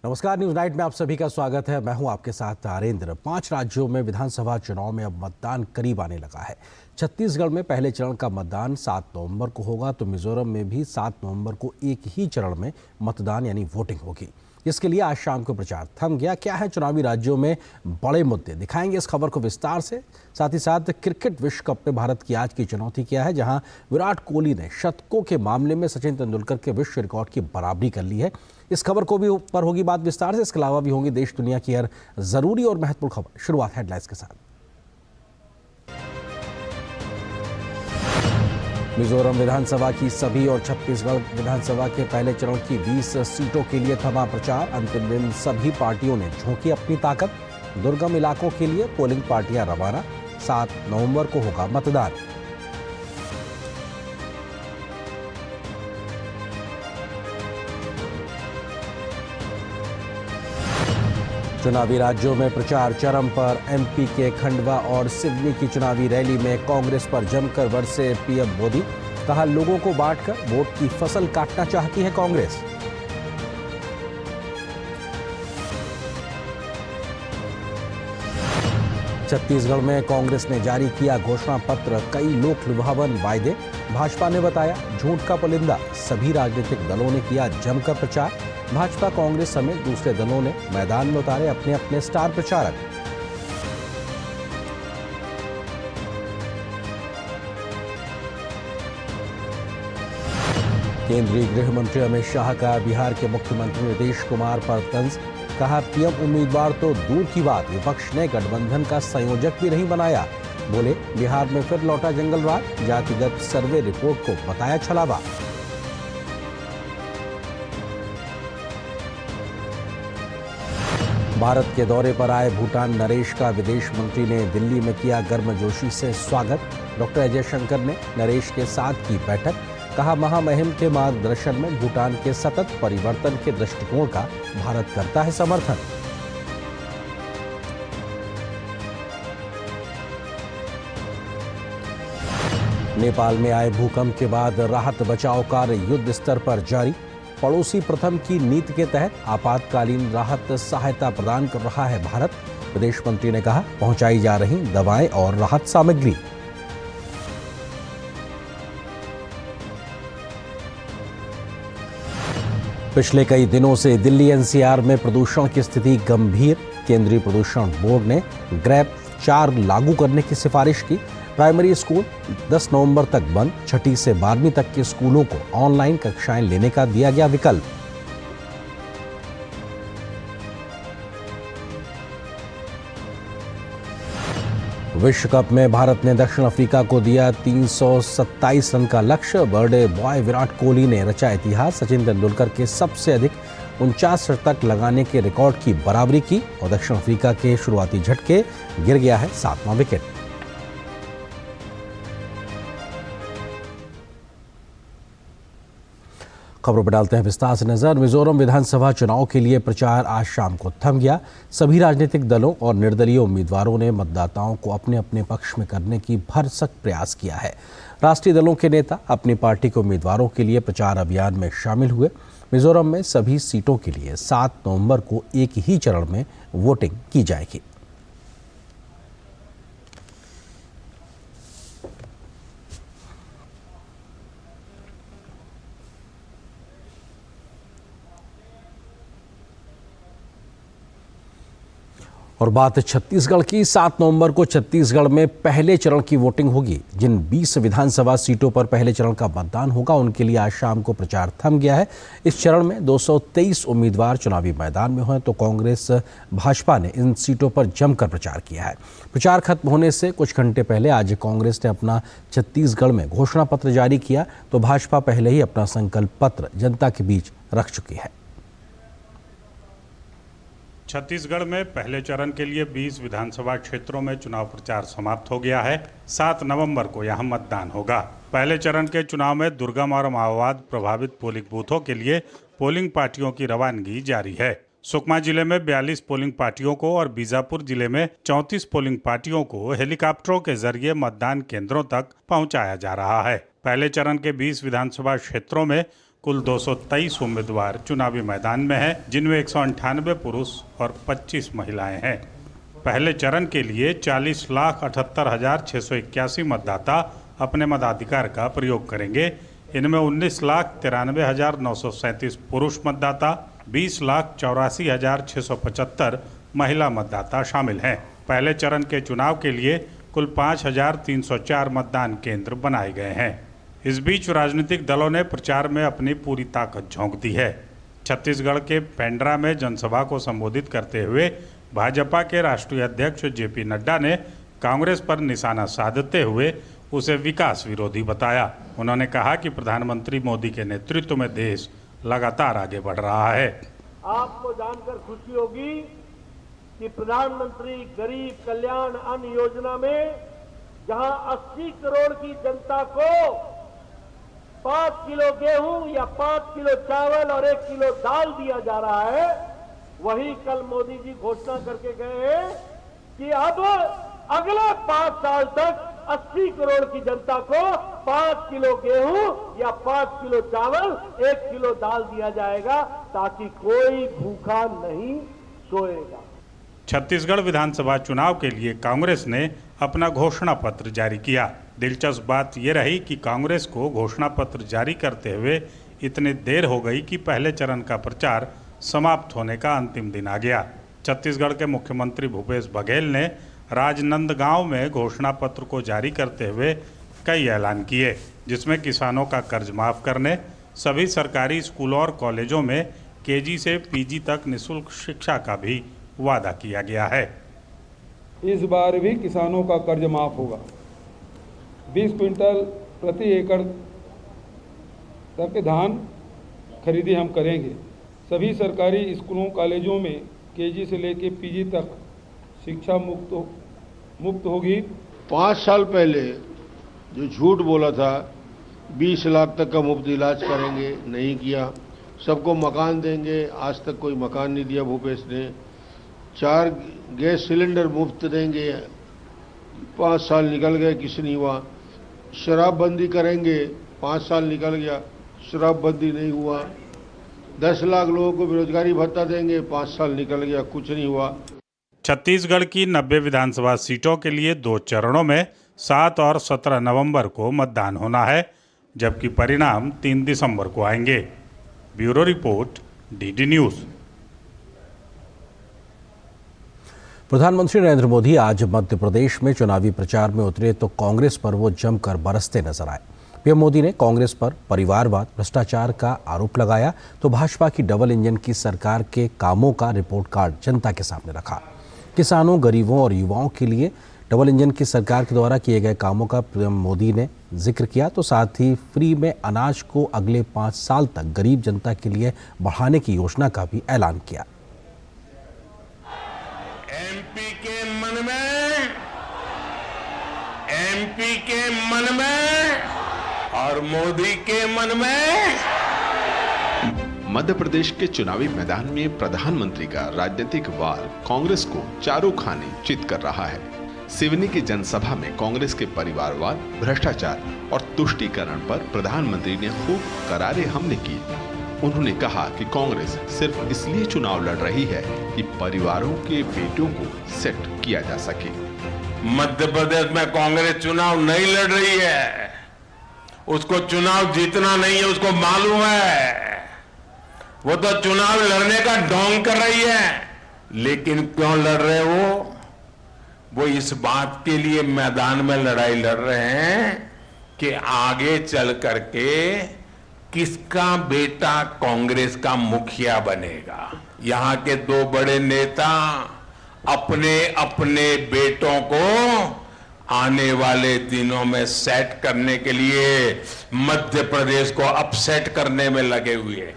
नमस्कार, news night में आप सभी का स्वागत है। मैं हूं आपके साथ आरेंद्र। 5 राज्यों में विधानसभा चुनाव में अब मतदान करीब आने लगा है। छत्तीसगढ़ में पहले चरण का मतदान 7 नवंबर को होगा, तो मिजोरम में भी 7 नवंबर को एक ही चरण में मतदान यानी वोटिंग होगी। इसके लिए आज शाम को प्रचार थम गया। क्या है चुनावी राज्यों में बड़े मुद्दे, दिखाएंगे इस खबर को विस्तार से। साथ ही साथ क्रिकेट विश्व कप में भारत की आज की चुनौती क्या है, जहां विराट कोहली ने शतकों के मामले में सचिन तेंदुलकर के विश्व रिकॉर्ड की बराबरी कर ली है। इस खबर को भी ऊपर होगी बात विस्तार से। इसके अलावा भी होंगी देश दुनिया की हर जरूरी और महत्वपूर्ण खबर। शुरुआत हेडलाइंस के साथ। मिजोरम विधानसभा की सभी और छत्तीसगढ़ विधानसभा के पहले चरण की 20 सीटों के लिए थमा प्रचार। अंतिम दिन सभी पार्टियों ने झोंकी अपनी ताकत। दुर्गम इलाकों के लिए पोलिंग पार्टियां रवाना। 7 नवंबर को होगा मतदान। चुनावी राज्यों में प्रचार चरम पर। एमपी के खंडवा और सिवनी की चुनावी रैली में कांग्रेस पर जमकर बरसे पीएम मोदी। कहा, लोगों को बांटकर वोट की फसल काटना चाहती है कांग्रेस। छत्तीसगढ़ में कांग्रेस ने जारी किया घोषणा पत्र, कई लोक लुभावन वायदे। भाजपा ने बताया झूठ का पुलिंदा। सभी राजनीतिक दलों ने किया जमकर प्रचार। भाजपा कांग्रेस समेत दूसरे दलों ने मैदान में उतारे अपने अपने स्टार प्रचारक। केंद्रीय गृह मंत्री अमित शाह का बिहार के मुख्यमंत्री नीतीश कुमार पर तंज। कहा, पीएम उम्मीदवार तो दूर की बात, विपक्ष ने गठबंधन का संयोजक भी नहीं बनाया। बोले, बिहार में फिर लौटा जंगल राज। जातिगत सर्वे रिपोर्ट को बताया छलावा। भारत के दौरे पर आए भूटान नरेश का विदेश मंत्री ने दिल्ली में किया गर्मजोशी से स्वागत। डॉक्टर अजय शंकर ने नरेश के साथ की बैठक। कहा, महामहिम के मार्गदर्शन में भूटान के सतत परिवर्तन के दृष्टिकोण का भारत करता है समर्थन। नेपाल में आए भूकंप के बाद राहत बचाव कार्य युद्ध स्तर पर जारी। पड़ोसी प्रथम की नीति के तहत आपातकालीन राहत सहायता प्रदान कर रहा है भारत। विदेश मंत्री ने कहा, पहुंचाई जा रही दवाएं और राहत सामग्री। पिछले कई दिनों से दिल्ली एनसीआर में प्रदूषण की स्थिति गंभीर। केंद्रीय प्रदूषण बोर्ड ने ग्रेप 4 लागू करने की सिफारिश की। प्राइमरी स्कूल 10 नवंबर तक बंद। 6ठी से 12वीं तक के स्कूलों को ऑनलाइन कक्षाएं लेने का दिया गया विकल्प। विश्व कप में भारत ने दक्षिण अफ्रीका को दिया 327 रन का लक्ष्य। बर्थडे बॉय विराट कोहली ने रचा इतिहास। सचिन तेंदुलकर के सबसे अधिक 49 शतक लगाने के रिकॉर्ड की बराबरी की और दक्षिण अफ्रीका के शुरुआती झटके गिर गया है 7वां विकेट। खबरों पर डालते हैं विस्तार से नजर। मिजोरम विधानसभा चुनाव के लिए प्रचार आज शाम को थम गया। सभी राजनीतिक दलों और निर्दलीय उम्मीदवारों ने मतदाताओं को अपने अपने पक्ष में करने की भरसक प्रयास किया है। राष्ट्रीय दलों के नेता अपनी पार्टी के उम्मीदवारों के लिए प्रचार अभियान में शामिल हुए। मिजोरम में सभी सीटों के लिए 7 नवंबर को एक ही चरण में वोटिंग की जाएगी। और बात छत्तीसगढ़ की। 7 नवंबर को छत्तीसगढ़ में पहले चरण की वोटिंग होगी। जिन 20 विधानसभा सीटों पर पहले चरण का मतदान होगा, उनके लिए आज शाम को प्रचार थम गया है। इस चरण में 223 उम्मीदवार चुनावी मैदान में हैं, तो कांग्रेस भाजपा ने इन सीटों पर जमकर प्रचार किया है। प्रचार खत्म होने से कुछ घंटे पहले आज कांग्रेस ने अपना छत्तीसगढ़ में घोषणा पत्र जारी किया, तो भाजपा पहले ही अपना संकल्प पत्र जनता के बीच रख चुकी है। छत्तीसगढ़ में पहले चरण के लिए 20 विधानसभा क्षेत्रों में चुनाव प्रचार समाप्त हो गया है। 7 नवंबर को यहां मतदान होगा। पहले चरण के चुनाव में दुर्गम और माओवाद प्रभावित पोलिंग बूथों के लिए पोलिंग पार्टियों की रवानगी जारी है। सुकमा जिले में 42 पोलिंग पार्टियों को और बीजापुर जिले में 34 पोलिंग पार्टियों को हेलीकॉप्टरों के जरिए मतदान केंद्रों तक पहुंचाया जा रहा है। पहले चरण के 20 विधानसभा क्षेत्रों में कुल 223 उम्मीदवार चुनावी मैदान में हैं, जिनमें 198 पुरुष और 25 महिलाएं हैं। पहले चरण के लिए 40,78,681 मतदाता अपने मताधिकार का प्रयोग करेंगे। इनमें 19,93,937 पुरुष मतदाता, 20,84,675 महिला मतदाता शामिल हैं। पहले चरण के चुनाव के लिए कुल 5,304 मतदान केंद्र बनाए गए हैं। इस बीच राजनीतिक दलों ने प्रचार में अपनी पूरी ताकत झोंक दी है। छत्तीसगढ़ के पेंड्रा में जनसभा को संबोधित करते हुए भाजपा के राष्ट्रीय अध्यक्ष जेपी नड्डा ने कांग्रेस पर निशाना साधते हुए उसे विकास विरोधी बताया। उन्होंने कहा कि प्रधानमंत्री मोदी के नेतृत्व में देश लगातार आगे बढ़ रहा है। आपको जानकर खुशी होगी कि प्रधानमंत्री गरीब कल्याण अन्न योजना में जहां 80 करोड़ की जनता को 5 किलो गेहूं या 5 किलो चावल और 1 किलो दाल दिया जा रहा है, वही कल मोदी जी घोषणा करके गए हैं कि अब अगले 5 साल तक 80 करोड़ की जनता को 5 किलो गेहूं या 5 किलो चावल 1 किलो दाल दिया जाएगा, ताकि कोई भूखा नहीं सोएगा। छत्तीसगढ़ विधानसभा चुनाव के लिए कांग्रेस ने अपना घोषणा पत्र जारी किया। दिलचस्प बात यह रही कि कांग्रेस को घोषणा पत्र जारी करते हुए इतनी देर हो गई कि पहले चरण का प्रचार समाप्त होने का अंतिम दिन आ गया। छत्तीसगढ़ के मुख्यमंत्री भूपेश बघेल ने राजनांदगांव में घोषणा पत्र को जारी करते हुए कई ऐलान किए, जिसमें किसानों का कर्ज माफ करने, सभी सरकारी स्कूलों और कॉलेजों में केजी से पीजी तक निःशुल्क शिक्षा का भी वादा किया गया है। इस बार भी किसानों का कर्ज माफ होगा। 20 क्विंटल प्रति एकड़ तक धान खरीदी हम करेंगे। सभी सरकारी स्कूलों कॉलेजों में केजी से लेकर पीजी तक शिक्षा मुफ्त होगी। 5 साल पहले जो झूठ बोला था 20 लाख तक का मुफ्त इलाज करेंगे, नहीं किया। सबको मकान देंगे, आज तक कोई मकान नहीं दिया भूपेश ने। 4 गैस सिलेंडर मुफ्त देंगे, 5 साल निकल गए, किस नहीं हुआ। शराबबंदी करेंगे, 5 साल निकल गया, शराबबंदी नहीं हुआ। 10 लाख लोगों को बेरोजगारी भत्ता देंगे, 5 साल निकल गया, कुछ नहीं हुआ। छत्तीसगढ़ की 90 विधानसभा सीटों के लिए 2 चरणों में 7 और 17 नवंबर को मतदान होना है, जबकि परिणाम 3 दिसंबर को आएंगे। Bureau report, DD news. प्रधानमंत्री नरेंद्र मोदी आज मध्य प्रदेश में चुनावी प्रचार में उतरे तो कांग्रेस पर वो जमकर बरसते नजर आए। पीएम मोदी ने कांग्रेस पर परिवारवाद, भ्रष्टाचार का आरोप लगाया तो भाजपा की डबल इंजन की सरकार के कामों का रिपोर्ट कार्ड जनता के सामने रखा। किसानों, गरीबों और युवाओं के लिए डबल इंजन की सरकार के द्वारा किए गए कामों का पीएम मोदी ने जिक्र किया तो साथ ही फ्री में अनाज को अगले 5 साल तक गरीब जनता के लिए बढ़ाने की योजना का भी ऐलान किया। एमपी के मन में और मोदी के मन में। मध्य प्रदेश के चुनावी मैदान में प्रधानमंत्री का राजनीतिक वार कांग्रेस को चारों खाने चित कर रहा है। सिवनी की जनसभा में कांग्रेस के परिवारवाद, भ्रष्टाचार और तुष्टीकरण पर प्रधानमंत्री ने खूब करारे हमले किए। उन्होंने कहा कि कांग्रेस सिर्फ इसलिए चुनाव लड़ रही है कि परिवारों के बेटों को सेट किया जा सके। मध्य प्रदेश में कांग्रेस चुनाव नहीं लड़ रही है, उसको चुनाव जीतना नहीं है, उसको मालूम है। वो तो चुनाव लड़ने का ढोंग कर रही है, लेकिन क्यों लड़ रहे वो इस बात के लिए मैदान में लड़ाई लड़ रहे हैं कि आगे चल करके किसका बेटा कांग्रेस का मुखिया बनेगा। यहाँ के 2 बड़े नेता अपने अपने बेटों को आने वाले दिनों में सेट करने के लिए मध्य प्रदेश को अपसेट करने में लगे हुए हैं।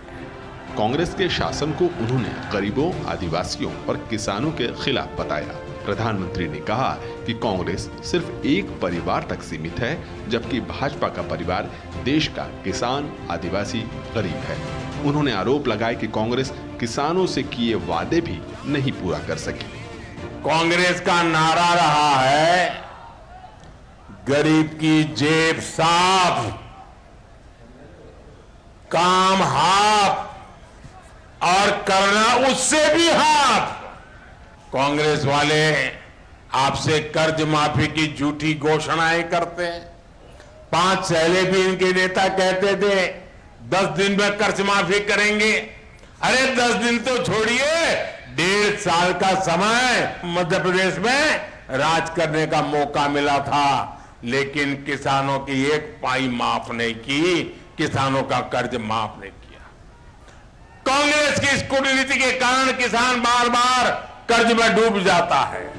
कांग्रेस के शासन को उन्होंने गरीबों, आदिवासियों और किसानों के खिलाफ बताया। प्रधानमंत्री ने कहा कि कांग्रेस सिर्फ एक परिवार तक सीमित है, जबकि भाजपा का परिवार देश का किसान, आदिवासी, गरीब है। उन्होंने आरोप लगाया कि कांग्रेस किसानों से किए वादे भी नहीं पूरा कर सकी। कांग्रेस का नारा रहा है गरीब की जेब साफ, काम हाफ और करना उससे भी हाफ। कांग्रेस वाले आपसे कर्ज माफी की झूठी घोषणाएं करते हैं। 5 पहले भी इनके नेता कहते थे 10 दिन में कर्ज माफी करेंगे। अरे 10 दिन तो छोड़िए, 1.5 साल का समय मध्य प्रदेश में राज करने का मौका मिला था, लेकिन किसानों की एक पाई माफ नहीं की, किसानों का कर्ज माफ नहीं किया। कांग्रेस की इस कूटनीति के कारण किसान बार बार कर्ज में डूब जाता है।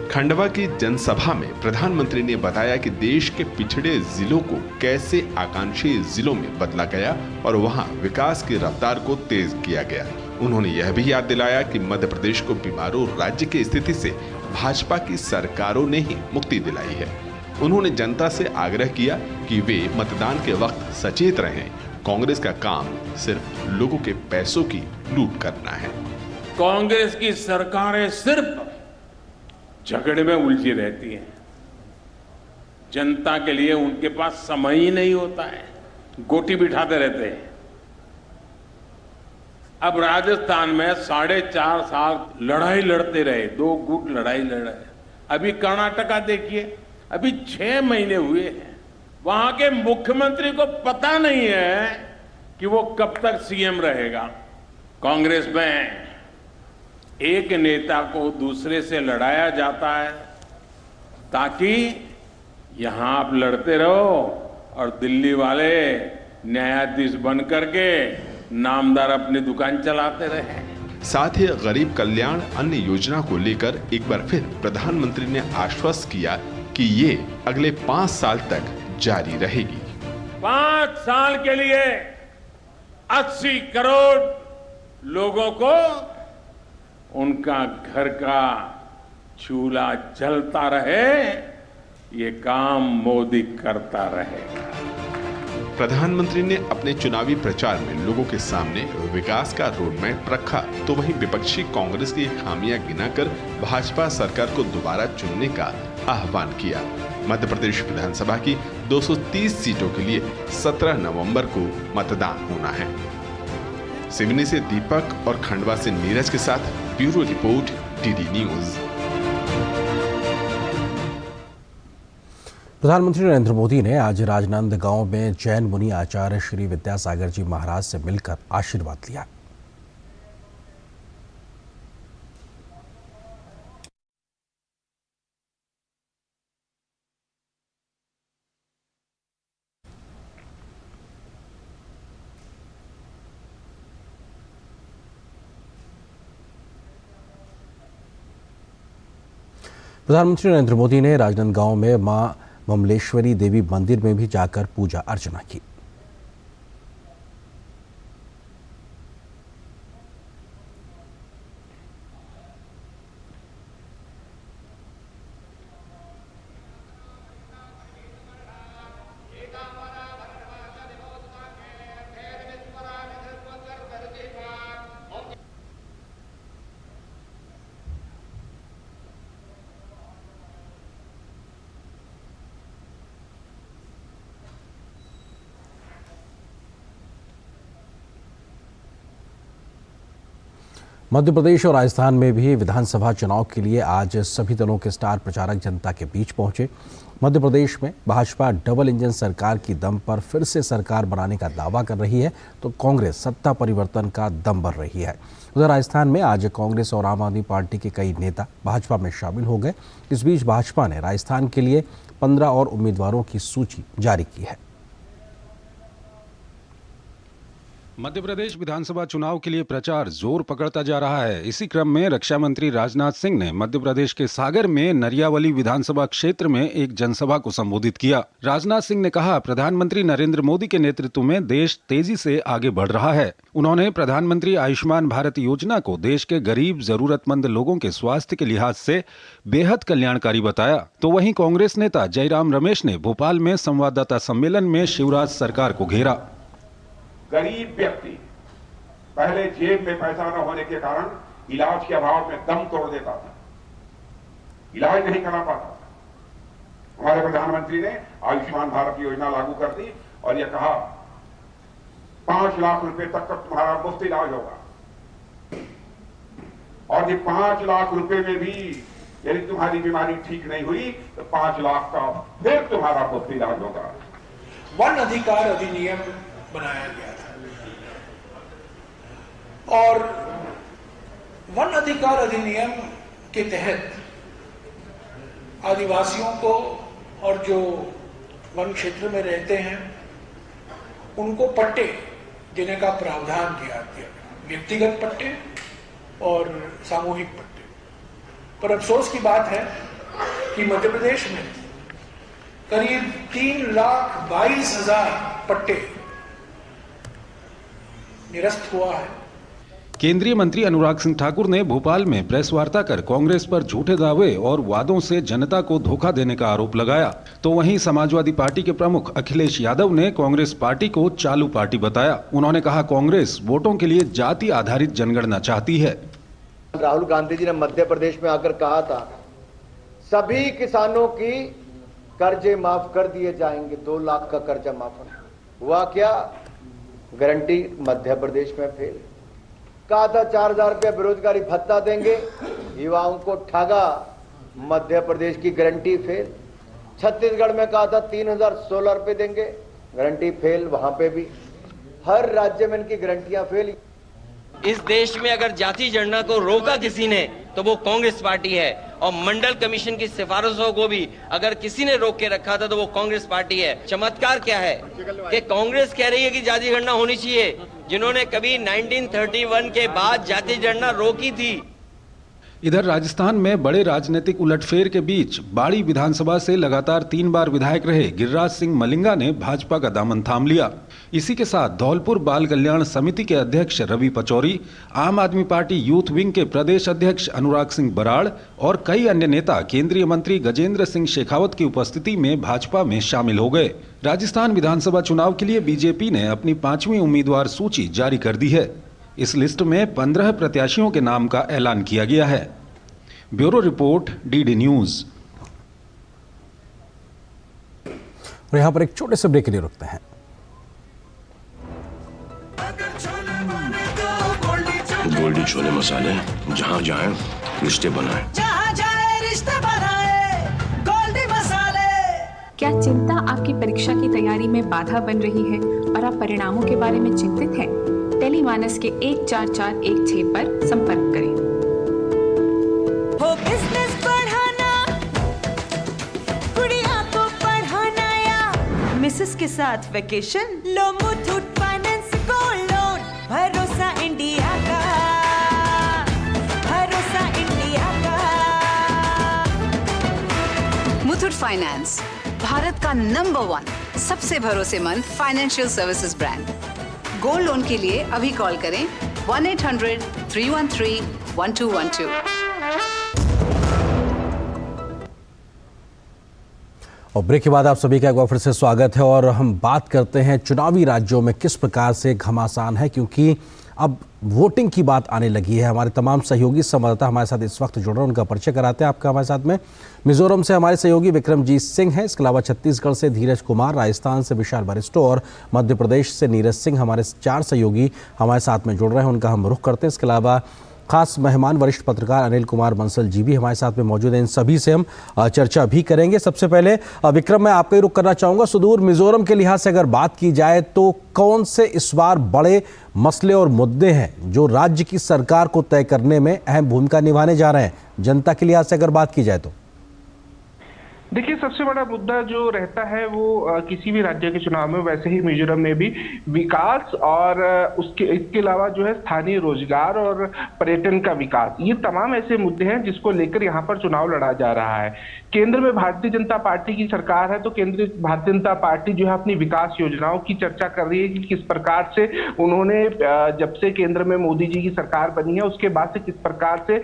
खंडवा की जनसभा में प्रधानमंत्री ने बताया कि देश के पिछड़े जिलों को कैसे आकांक्षी जिलों में बदला गया और वहां विकास की रफ्तार को तेज किया गया। उन्होंने यह भी याद दिलाया कि मध्य प्रदेश को बीमारू राज्य की स्थिति से भाजपा की सरकारों ने ही मुक्ति दिलाई है। उन्होंने जनता से आग्रह किया कि वे मतदान के वक्त सचेत रहें। कांग्रेस का काम सिर्फ लोगों के पैसों की लूट करना है। कांग्रेस की सरकारें सिर्फ झगड़े में उलझी रहती हैं। जनता के लिए उनके पास समय ही नहीं होता है, गोटी बिठाते रहते हैं। अब राजस्थान में 4.5 साल लड़ाई लड़ते रहे, 2 गुट लड़ाई लड़ रहे। अभी कर्नाटका देखिए, अभी 6 महीने हुए हैं, वहां के मुख्यमंत्री को पता नहीं है कि वो कब तक सीएम रहेगा। कांग्रेस में एक नेता को दूसरे से लड़ाया जाता है ताकि यहां आप लड़ते रहो और दिल्ली वाले न्यायाधीश बन करके नामदार अपनी दुकान चलाते रहे। साथ ही गरीब कल्याण अन्न योजना को लेकर एक बार फिर प्रधानमंत्री ने आश्वस्त किया कि ये अगले 5 साल तक जारी रहेगी। 5 साल के लिए 80 करोड़ लोगों को उनका घर का चूल्हा जलता रहे, ये काम मोदी करता रहेगा। प्रधानमंत्री ने अपने चुनावी प्रचार में लोगों के सामने विकास का रोड मैप रखा, तो वहीं विपक्षी कांग्रेस की खामियां गिनाकर भाजपा सरकार को दोबारा चुनने का आह्वान किया। मध्य प्रदेश विधानसभा की 230 सीटों के लिए 17 नवंबर को मतदान होना है। सिवनी से दीपक और खंडवा से नीरज के साथ ब्यूरो रिपोर्ट, डीडी न्यूज। प्रधानमंत्री नरेंद्र मोदी ने आज राजनांदगांव में जैन मुनि आचार्य श्री विद्यासागर जी महाराज से मिलकर आशीर्वाद लिया। प्रधानमंत्री नरेंद्र मोदी ने राजनांदगांव में मां ममलेश्वरी देवी मंदिर में भी जाकर पूजा अर्चना की। मध्य प्रदेश और राजस्थान में भी विधानसभा चुनाव के लिए आज सभी दलों के स्टार प्रचारक जनता के बीच पहुंचे। मध्य प्रदेश में भाजपा डबल इंजन सरकार की दम पर फिर से सरकार बनाने का दावा कर रही है, तो कांग्रेस सत्ता परिवर्तन का दम भर रही है। उधर राजस्थान में आज कांग्रेस और आम आदमी पार्टी के कई नेता भाजपा में शामिल हो गए। इस बीच भाजपा ने राजस्थान के लिए 15 और उम्मीदवारों की सूची जारी की है। मध्य प्रदेश विधानसभा चुनाव के लिए प्रचार जोर पकड़ता जा रहा है। इसी क्रम में रक्षा मंत्री राजनाथ सिंह ने मध्य प्रदेश के सागर में नरियावली विधानसभा क्षेत्र में एक जनसभा को संबोधित किया। राजनाथ सिंह ने कहा, प्रधानमंत्री नरेंद्र मोदी के नेतृत्व में देश तेजी से आगे बढ़ रहा है। उन्होंने प्रधानमंत्री आयुष्मान भारत योजना को देश के गरीब जरूरतमंद लोगों के स्वास्थ्य के लिहाज से बेहद कल्याणकारी बताया। तो वहीं कांग्रेस नेता जयराम रमेश ने भोपाल में संवाददाता सम्मेलन में शिवराज सरकार को घेरा। गरीब व्यक्ति पहले जेब में पैसा न होने के कारण इलाज के अभाव में दम तोड़ देता था, इलाज नहीं करा पाता था। हमारे प्रधानमंत्री ने आयुष्मान भारत योजना लागू कर दी और यह कहा 5 लाख रुपए तक का तुम्हारा मुफ्त इलाज होगा। और ये 5 लाख रुपए में भी यदि तुम्हारी बीमारी ठीक नहीं हुई तो 5 लाख का फिर तुम्हारा मुफ्त इलाज होगा। वन अधिकार अधिनियम बनाया गया था और वन अधिकार अधिनियम के तहत आदिवासियों को और जो वन क्षेत्र में रहते हैं उनको पट्टे देने का प्रावधान किया गया, व्यक्तिगत पट्टे और सामूहिक पट्टे। पर अफसोस की बात है कि मध्य प्रदेश में करीब 3,22,000 पट्टे निरस्त हुआ है। केंद्रीय मंत्री अनुराग सिंह ठाकुर ने भोपाल में प्रेस वार्ता कर कांग्रेस पर झूठे दावे और वादों से जनता को धोखा देने का आरोप लगाया। तो वहीं समाजवादी पार्टी के प्रमुख अखिलेश यादव ने कांग्रेस पार्टी को चालू पार्टी बताया। उन्होंने कहा कांग्रेस वोटों के लिए जाति आधारित जनगणना चाहती है। राहुल गांधी जी ने मध्य प्रदेश में आकर कहा था सभी किसानों की कर्जे माफ कर दिए जाएंगे, 2 लाख का कर्जा माफ हुआ। क्या गारंटी मध्य प्रदेश में फेल। कहा था 4,000 रुपया बेरोजगारी भत्ता देंगे, युवाओं को ठगा, मध्य प्रदेश की गारंटी फेल। छत्तीसगढ़ में कहा था 3,016 रुपये देंगे, गारंटी फेल, वहां पे भी। हर राज्य में इनकी गारंटियां फेल। इस देश में अगर जाति जनगणना को रोका किसी ने तो वो कांग्रेस पार्टी है, और मंडल कमीशन की सिफारिशों को भी अगर किसी ने रोक के रखा था तो वो कांग्रेस पार्टी है। चमत्कार क्या है कि कांग्रेस कह रही है कि जाति गणना होनी चाहिए, जिन्होंने कभी 1931 के बाद जाति जनगणना रोकी थी। इधर राजस्थान में बड़े राजनीतिक उलटफेर के बीच बाड़ी विधानसभा से लगातार 3 बार विधायक रहे गिरिराज सिंह मलिंगा ने भाजपा का दामन थाम लिया। इसी के साथ धौलपुर बाल कल्याण समिति के अध्यक्ष रवि पचौरी, आम आदमी पार्टी यूथ विंग के प्रदेश अध्यक्ष अनुराग सिंह बराड़ और कई अन्य नेता केंद्रीय मंत्री गजेंद्र सिंह शेखावत की उपस्थिति में भाजपा में शामिल हो गए। राजस्थान विधानसभा चुनाव के लिए बीजेपी ने अपनी 5वीं उम्मीदवार सूची जारी कर दी है। इस लिस्ट में 15 प्रत्याशियों के नाम का ऐलान किया गया है। Bureau report, DD news. और यहां पर एक छोटे से ब्रेक के लिए रुकते हैं। गोल्डी छोले मसाले, जहाँ जाए रिश्ते बनाए, जहाँ जाए रिश्ते बनाए, गोल्डी मसाले। क्या चिंता आपकी परीक्षा की तैयारी में बाधा बन रही है और आप परिणामों के बारे में चिंतित हैं? टेलीमानस के 14416 पर संपर्क करें। हो बिजनेस बढ़ाना, गुड़िया को पढ़ाना या मिसेस के साथ वेकेशन, लो मुथूट फाइनेंस गोल्ड लोन। भरोसा इंडिया का, भरोसा इंडिया का। मुथूट फाइनेंस, भारत का नंबर 1 सबसे भरोसेमंद financial services brand. Gold loan के लिए अभी कॉल करें 1-800-313-1212। और ब्रेक के बाद आप सभी का एक बार फिर से स्वागत है और हम बात करते हैं चुनावी राज्यों में किस प्रकार से घमासान है, क्योंकि अब वोटिंग की बात आने लगी है। हमारे तमाम सहयोगी संवाददाता हमारे साथ इस वक्त जुड़ रहे हैं, उनका परिचय कराते हैं आपका हमारे साथ में। मिजोरम से हमारे सहयोगी विक्रमजीत सिंह हैं, इसके अलावा छत्तीसगढ़ से धीरज कुमार, राजस्थान से विशाल बरिस्टो और मध्य प्रदेश से नीरज सिंह, हमारे 4 सहयोगी हमारे साथ में जुड़ रहे हैं, उनका हम रुख करते हैं। इसके अलावा खास मेहमान वरिष्ठ पत्रकार अनिल कुमार बंसल जी भी हमारे साथ में मौजूद हैं। इन सभी से हम चर्चा भी करेंगे। सबसे पहले विक्रम, मैं आपका ही रुख करना चाहूँगा। सुदूर मिजोरम के लिहाज से अगर बात की जाए तो कौन से इस बार बड़े मसले और मुद्दे हैं जो राज्य की सरकार को तय करने में अहम भूमिका निभाने जा रहे हैं, जनता के लिहाज से अगर बात की जाए तो? देखिए, सबसे बड़ा मुद्दा जो रहता है वो किसी भी राज्य के चुनाव में, वैसे ही मिजोरम में भी विकास और इसके अलावा जो है स्थानीय रोजगार और पर्यटन का विकास, ये तमाम ऐसे मुद्दे हैं जिसको लेकर यहाँ पर चुनाव लड़ा जा रहा है। केंद्र में भारतीय जनता पार्टी की सरकार है तो केंद्रीय भारतीय जनता पार्टी जो है अपनी विकास योजनाओं की चर्चा कर रही है कि किस प्रकार से उन्होंने जब से केंद्र में मोदी जी की सरकार बनी है उसके बाद से किस प्रकार से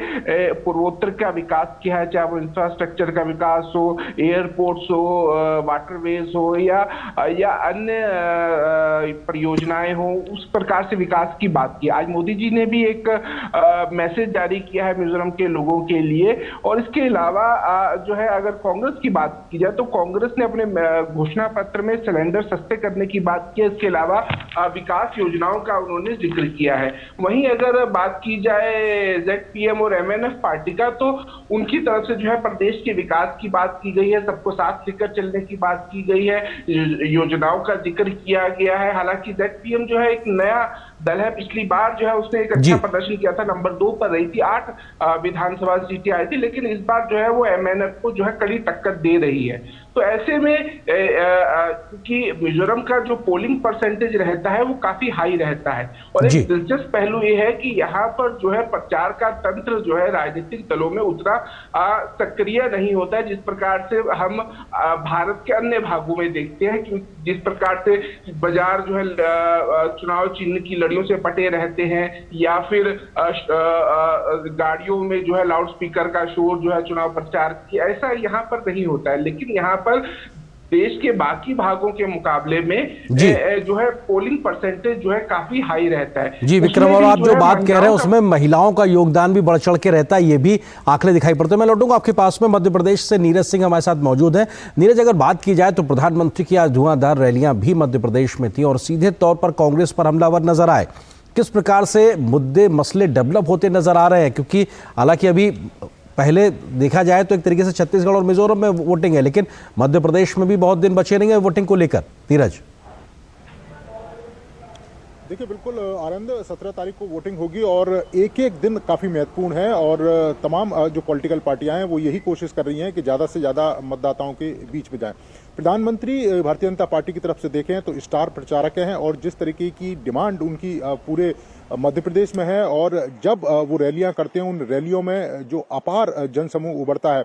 पूर्वोत्तर का विकास किया है, चाहे वो इंफ्रास्ट्रक्चर का विकास हो एयरपोर्ट्स हो, वाटरवेज हो या अन्य परियोजनाएं हो, उस प्रकार से विकास की बात की। आज मोदी जी ने भी एक मैसेज जारी किया है मिजोरम के लोगों के लिए। और इसके अलावा जो है अगर कांग्रेस की बात की जाए तो कांग्रेस ने अपने घोषणा पत्र में सिलेंडर सस्ते करने की बात की है। इसके अलावा विकास योजनाओं का उन्होंने जिक्र किया है। वहीं अगर बात की जाए ZPM और MNF पार्टी का, तो उनकी तरफ से जो है प्रदेश के विकास की बात की गई है, सबको साथ लेकर चलने की बात की गई है, योजनाओं का जिक्र किया गया है। हालांकि ZPM जो है एक नया दल है, पिछली बार जो है उसने एक अच्छा प्रदर्शन किया था, नंबर 2 पर रही थी, 8 विधानसभा सीटें आई थी, लेकिन इस बार जो है वो MNF को जो है कड़ी टक्कर दे रही है। तो ऐसे में कि मिजोरम का जो पोलिंग परसेंटेज रहता है वो काफी हाई रहता है। और एक दिलचस्प पहलू ये है कि यहाँ पर जो है प्रचार का तंत्र जो है राजनीतिक दलों में उतना सक्रिय नहीं होता है जिस प्रकार से हम भारत के अन्य भागों में देखते हैं, कि जिस प्रकार से बाजार जो है चुनाव चिन्ह की लड़ियों से पटे रहते हैं, या फिर गाड़ियों में जो है लाउड स्पीकर का शोर जो है चुनाव प्रचार की, ऐसा यहाँ पर नहीं होता है। लेकिन यहाँ पर देश के बाकी भागों के मुकाबले में जो है पोलिंग परसेंटेज जो है काफी हाई रहता है। जी विक्रम, और आप जो बात कह रहे हैं उसमें महिलाओं का योगदान भी बढ़ चढ़ के रहता है, ये भी आंकड़े दिखाई पड़ते हैं। मैं लौटूंगा आपके पास में, मध्य प्रदेश से नीरज सिंह हमारे साथ मौजूद हैं। नीरज, अगर बात की जाए तो प्रधानमंत्री की आज धुआंधार रैलियां भी मध्य प्रदेश में थी और सीधे तौर पर कांग्रेस पर हमलावर नजर आए। किस प्रकार से मुद्दे मसले डेवलप होते नजर आ रहे हैं? क्योंकि हालांकि अभी पहले देखा जाए तो एक तरीके से छत्तीसगढ़ और मिजोरम में वोटिंग है, लेकिन मध्य प्रदेश में भी बहुत दिन बचे नहीं है वोटिंग को लेकर। नीरज, देखिए बिल्कुल आनंद, 17 तारीख को वोटिंग होगी और एक एक दिन काफ़ी महत्वपूर्ण है और तमाम जो पॉलिटिकल पार्टियां हैं वो यही कोशिश कर रही हैं कि ज़्यादा से ज़्यादा मतदाताओं के बीच में जाएं। प्रधानमंत्री भारतीय जनता पार्टी की तरफ से देखें तो स्टार प्रचारक हैं और जिस तरीके की डिमांड उनकी पूरे मध्य प्रदेश में है, और जब वो रैलियां करते हैं उन रैलियों में जो अपार जनसमूह उभरता है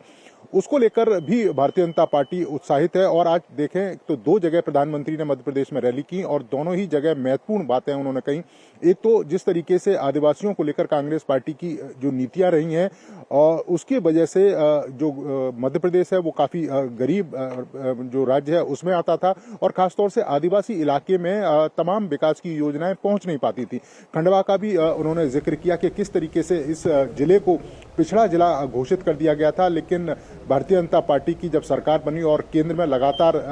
उसको लेकर भी भारतीय जनता पार्टी उत्साहित है। और आज देखें तो 2 जगह प्रधानमंत्री ने मध्य प्रदेश में रैली की और दोनों ही जगह महत्वपूर्ण बातें उन्होंने कही। एक तो जिस तरीके से आदिवासियों को लेकर कांग्रेस पार्टी की जो नीतियां रही हैं और उसकी वजह से जो मध्य प्रदेश है वो काफ़ी गरीब जो राज्य है उसमें आता था, और खासतौर से आदिवासी इलाके में तमाम विकास की योजनाएं पहुंच नहीं पाती थी। खंडवा का भी उन्होंने जिक्र किया कि किस तरीके से इस जिले को पिछड़ा जिला घोषित कर दिया गया था, लेकिन भारतीय जनता पार्टी की जब सरकार बनी और केंद्र में लगातार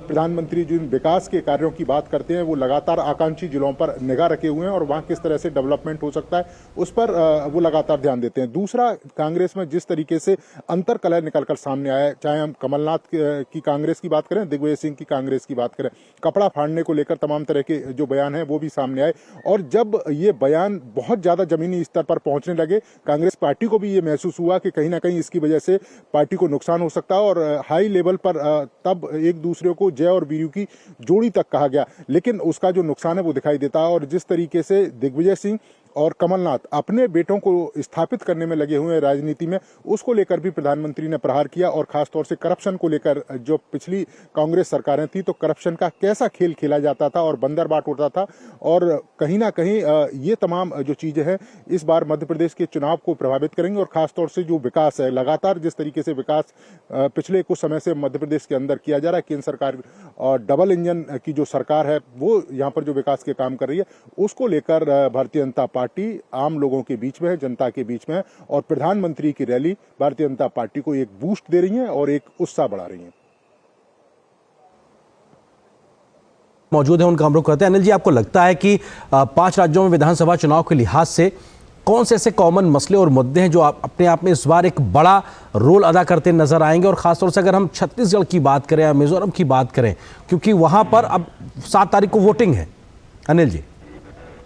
प्रधानमंत्री जिन विकास के कार्यों की बात करते हैं वो लगातार आकांक्षी जिलों पर निगाह रखे हुए हैं और वहां किस तरह से डेवलपमेंट हो सकता है उस पर वो लगातार ध्यान देते हैं। दूसरा, कांग्रेस में जिस तरीके से अंतर कलह निकलकर सामने आया है, चाहे हम कमलनाथ की कांग्रेस की बात करें, दिग्विजय सिंह की कांग्रेस की बात करें, कपड़ा फाड़ने को लेकर तमाम तरह के जो बयान है वो भी सामने आए, और जब ये बयान बहुत ज्यादा जमीनी स्तर पर पहुंचने लगे कांग्रेस पार्टी को भी ये महसूस हुआ कि कहीं ना कहीं इसकी वजह से पार्टी को नुकसान हो सकता है, और हाई लेवल पर तब एक दूसरे को जय और वीरू की जोड़ी तक कहा गया, लेकिन उसका जो नुकसान है वो दिखाई देता है। और जिस तरीके से दिग्विजय सिंह और कमलनाथ अपने बेटों को स्थापित करने में लगे हुए हैं राजनीति में, उसको लेकर भी प्रधानमंत्री ने प्रहार किया, और खासतौर से करप्शन को लेकर जो पिछली कांग्रेस सरकारें थी तो करप्शन का कैसा खेल खेला जाता था और बंदर बाट उठता था, और कहीं ना कहीं ये तमाम जो चीजें हैं इस बार मध्य प्रदेश के चुनाव को प्रभावित करेंगी। और खासतौर से जो विकास है, लगातार जिस तरीके से विकास पिछले कुछ समय से मध्य प्रदेश के अंदर किया जा रहा है, केंद्र सरकार और डबल इंजन की जो सरकार है वो यहाँ पर जो विकास के काम कर रही है, उसको लेकर भारतीय जनता पार्टी आम लोगों के बीच में है, जनता के बीच में है, और प्रधानमंत्री की रैली भारतीय जनता पार्टी को एक बूस्ट दे रही है और एक उत्साह बढ़ा रही है। मौजूद है उनका हम लोग कहते हैं। अनिल जी, आपको लगता है कि 5 राज्यों में विधानसभा चुनाव के लिहाज से कौन से ऐसे कॉमन मसले और मुद्दे हैं जो आप अपने आप में इस बार एक बड़ा रोल अदा करते नजर आएंगे? और खासतौर से अगर हम छत्तीसगढ़ की बात करें या मिजोरम की बात करें, क्योंकि वहां पर अब 7 तारीख को वोटिंग है। अनिल जी,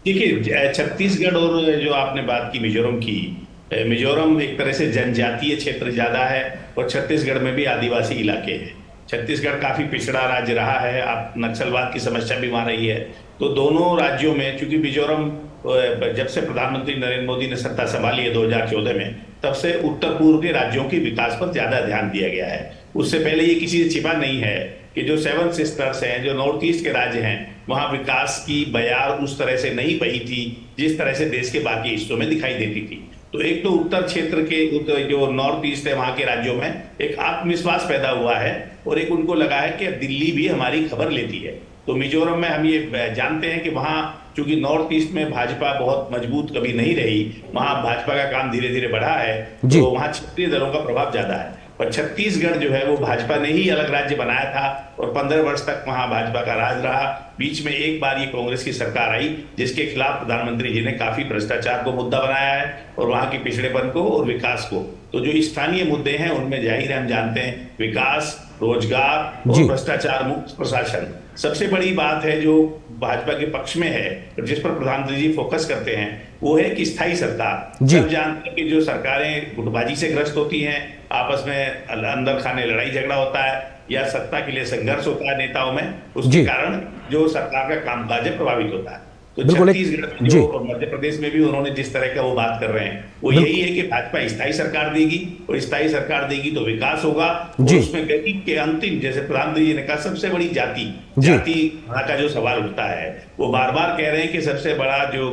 देखिए, छत्तीसगढ़ और जो आपने बात की मिजोरम की, मिजोरम एक तरह से जनजातीय क्षेत्र ज्यादा है और छत्तीसगढ़ में भी आदिवासी इलाके हैं। छत्तीसगढ़ काफी पिछड़ा राज्य रहा है, आप नक्सलवाद की समस्या भी वहां रही है, तो दोनों राज्यों में, चूंकि मिजोरम जब से प्रधानमंत्री नरेंद्र मोदी ने सत्ता संभाली है 2014 में, तब से उत्तर पूर्व के राज्यों के विकास पर ज्यादा ध्यान दिया गया है। उससे पहले ये किसी से छिपा नहीं है कि जो 7 सिस्टर्स हैं, जो नॉर्थ ईस्ट के राज्य हैं, वहां विकास की बयार उस तरह से नहीं बही थी जिस तरह से देश के बाकी हिस्सों में दिखाई देती थी। तो एक तो उत्तर क्षेत्र के जो नॉर्थ ईस्ट है वहां के राज्यों में एक आत्मविश्वास पैदा हुआ है और एक उनको लगा है कि दिल्ली भी हमारी खबर लेती है। तो मिजोरम में हम ये जानते हैं कि वहां चूंकि नॉर्थ ईस्ट में भाजपा बहुत मजबूत कभी नहीं रही, वहां भाजपा का काम धीरे धीरे बढ़ा है, तो वहां क्षेत्रीय दलों का प्रभाव ज्यादा है। और छत्तीसगढ़ जो है वो भाजपा ने ही अलग राज्य बनाया था और 15 वर्ष तक वहां भाजपा का राज रहा। बीच में एक बार ये कांग्रेस की सरकार आई जिसके खिलाफ प्रधानमंत्री जी ने काफी भ्रष्टाचार को मुद्दा बनाया है और वहां के पिछड़ेपन को और विकास को। तो जो स्थानीय मुद्दे हैं उनमें जाहिर है हम जानते हैं विकास, रोजगार और भ्रष्टाचार मुक्त प्रशासन सबसे बड़ी बात है जो भाजपा के पक्ष में है और जिस पर प्रधानमंत्री जी फोकस करते हैं वो है कि स्थायी सरकार। सब जानते हैं कि जो सरकारें गुटबाजी से ग्रस्त होती हैं, आपस में अंदर खाने लड़ाई झगड़ा होता है या सत्ता के लिए संघर्ष होता है नेताओं में, उसके कारण जो सरकार का कामकाज प्रभावित होता है। तो छत्तीसगढ़ जो मध्य प्रदेश में भी उन्होंने जिस तरह का वो बात कर रहे हैं वो यही है कि भाजपा स्थायी सरकार देगी और स्थायी सरकार देगी तो विकास होगा और उसमें गरीब के अंतिम, जैसे प्रधानमंत्री जी ने कहा, सबसे बड़ी जाति का जो सवाल उठता है वो बार बार कह रहे हैं कि सबसे बड़ा जो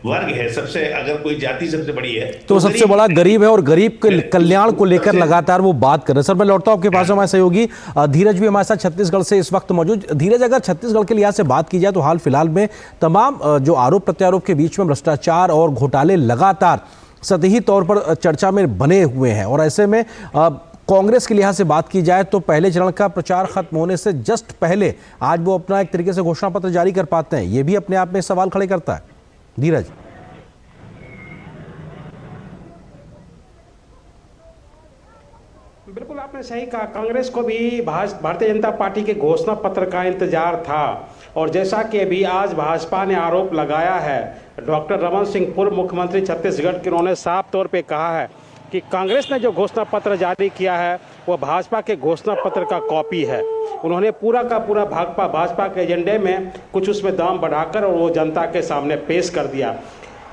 वर्ग है, सबसे अगर कोई जाति सबसे बड़ी है तो सबसे बड़ा गरीब है और गरीब के कल्याण को लेकर लगातार वो बात कर रहे हैं। सर मैं लौटता हूं आपके पास, हमारे सहयोगी धीरज भी हमारे साथ छत्तीसगढ़ से इस वक्त मौजूद। धीरज, अगर छत्तीसगढ़ के लिहाज से बात की जाए तो हाल फिलहाल में तमाम जो आरोप प्रत्यारोप के बीच में भ्रष्टाचार और घोटाले लगातार सतही तौर पर चर्चा में बने हुए हैं और ऐसे में कांग्रेस के लिहाज से बात की जाए तो पहले चरण का प्रचार खत्म होने से जस्ट पहले आज वो अपना एक तरीके से घोषणा पत्र जारी कर पाते हैं, ये भी अपने आप में सवाल खड़े करता है। धीरज, बिल्कुल आपने सही कहा, कांग्रेस को भी भारतीय जनता पार्टी के घोषणा पत्र का इंतजार था और जैसा कि अभी आज भाजपा ने आरोप लगाया है, डॉक्टर रमन सिंह पूर्व मुख्यमंत्री छत्तीसगढ़ के, उन्होंने साफ तौर पे कहा है कि कांग्रेस ने जो घोषणा पत्र जारी किया है वो भाजपा के घोषणा पत्र का कॉपी है। उन्होंने पूरा का पूरा भाजपा के एजेंडे में कुछ उसमें दाम बढ़ाकर और वो जनता के सामने पेश कर दिया।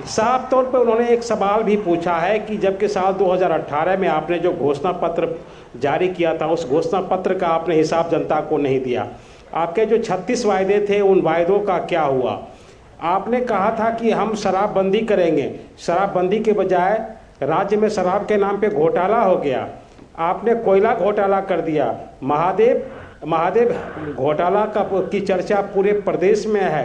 साफ तौर पर उन्होंने एक सवाल भी पूछा है कि जबकि साल 2018 में आपने जो घोषणा पत्र जारी किया था उस घोषणा पत्र का आपने हिसाब जनता को नहीं दिया। आपके जो 36 वायदे थे उन वायदों का क्या हुआ? आपने कहा था कि हम शराबबंदी करेंगे, शराबबंदी के बजाय राज्य में शराब के नाम पे घोटाला हो गया। आपने कोयला घोटाला कर दिया, महादेव घोटाला की चर्चा पूरे प्रदेश में है।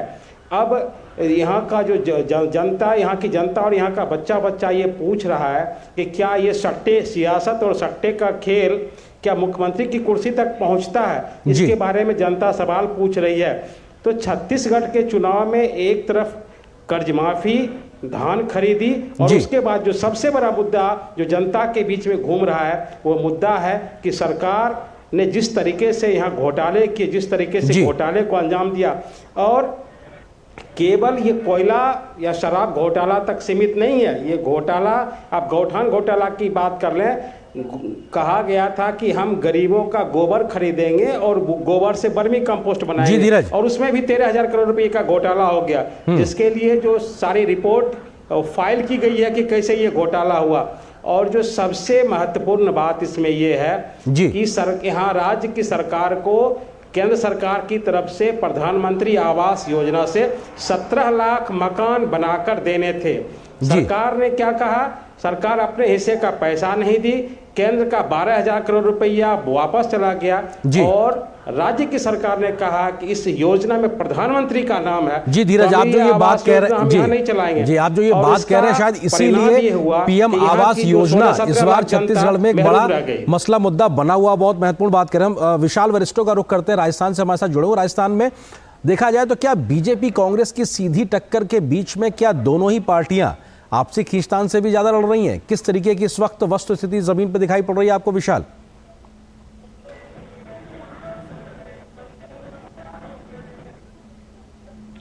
अब यहाँ का जो जनता, यहाँ की जनता और यहाँ का बच्चा ये पूछ रहा है कि क्या ये सट्टे, सियासत और सट्टे का खेल क्या मुख्यमंत्री की कुर्सी तक पहुँचता है? इसके बारे में जनता सवाल पूछ रही है। तो छत्तीसगढ़ के चुनाव में एक तरफ कर्ज माफी, धान खरीदी और उसके बाद जो सबसे बड़ा मुद्दा जो जनता के बीच में घूम रहा है वो मुद्दा है कि सरकार ने जिस तरीके से यहाँ घोटाले किए, जिस तरीके से घोटाले को अंजाम दिया, और केवल ये कोयला या शराब घोटाला तक सीमित नहीं है। ये घोटाला, आप गौठान घोटाला की बात कर लें, कहा गया था कि हम गरीबों का गोबर खरीदेंगे और गोबर से बर्मी कंपोस्ट बनाएंगे और उसमें भी 13,000 करोड़ रुपए का घोटाला हो गया, जिसके लिए जो सारी रिपोर्ट फाइल की गई है कि कैसे ये घोटाला हुआ। और जो सबसे महत्वपूर्ण बात इसमें यह है कि यहाँ राज्य की सरकार को केंद्र सरकार की तरफ से प्रधानमंत्री आवास योजना से 17 लाख मकान बनाकर देने थे। सरकार ने क्या कहा? सरकार अपने हिस्से का पैसा नहीं दी, केंद्र का 12,000 करोड़ रुपया वापस चला गया और राज्य की सरकार ने कहा कि इस योजना में प्रधानमंत्री का नाम है। जी धीरज, आप जो ये बात कह रहे हैं, नहीं चलाएंगे। जी आप जो ये बात कह रहे हैं शायद इसीलिए पीएम आवास योजना इस बार छत्तीसगढ़ में एक बड़ा मसला मुद्दा बना हुआ, बहुत महत्वपूर्ण बात कर रहे हैं हम। विशाल वरिष्ठों का रुख करते हैं, राजस्थान से हमारे साथ जुड़े हुए। राजस्थान में देखा जाए तो क्या बीजेपी कांग्रेस की सीधी टक्कर के बीच में क्या दोनों ही पार्टियां आपसी खींचतान से भी ज्यादा लड़ रही हैं? किस तरीके की इस वक्त वस्तुस्थिति जमीन पर दिखाई पड़ रही है आपको विशाल?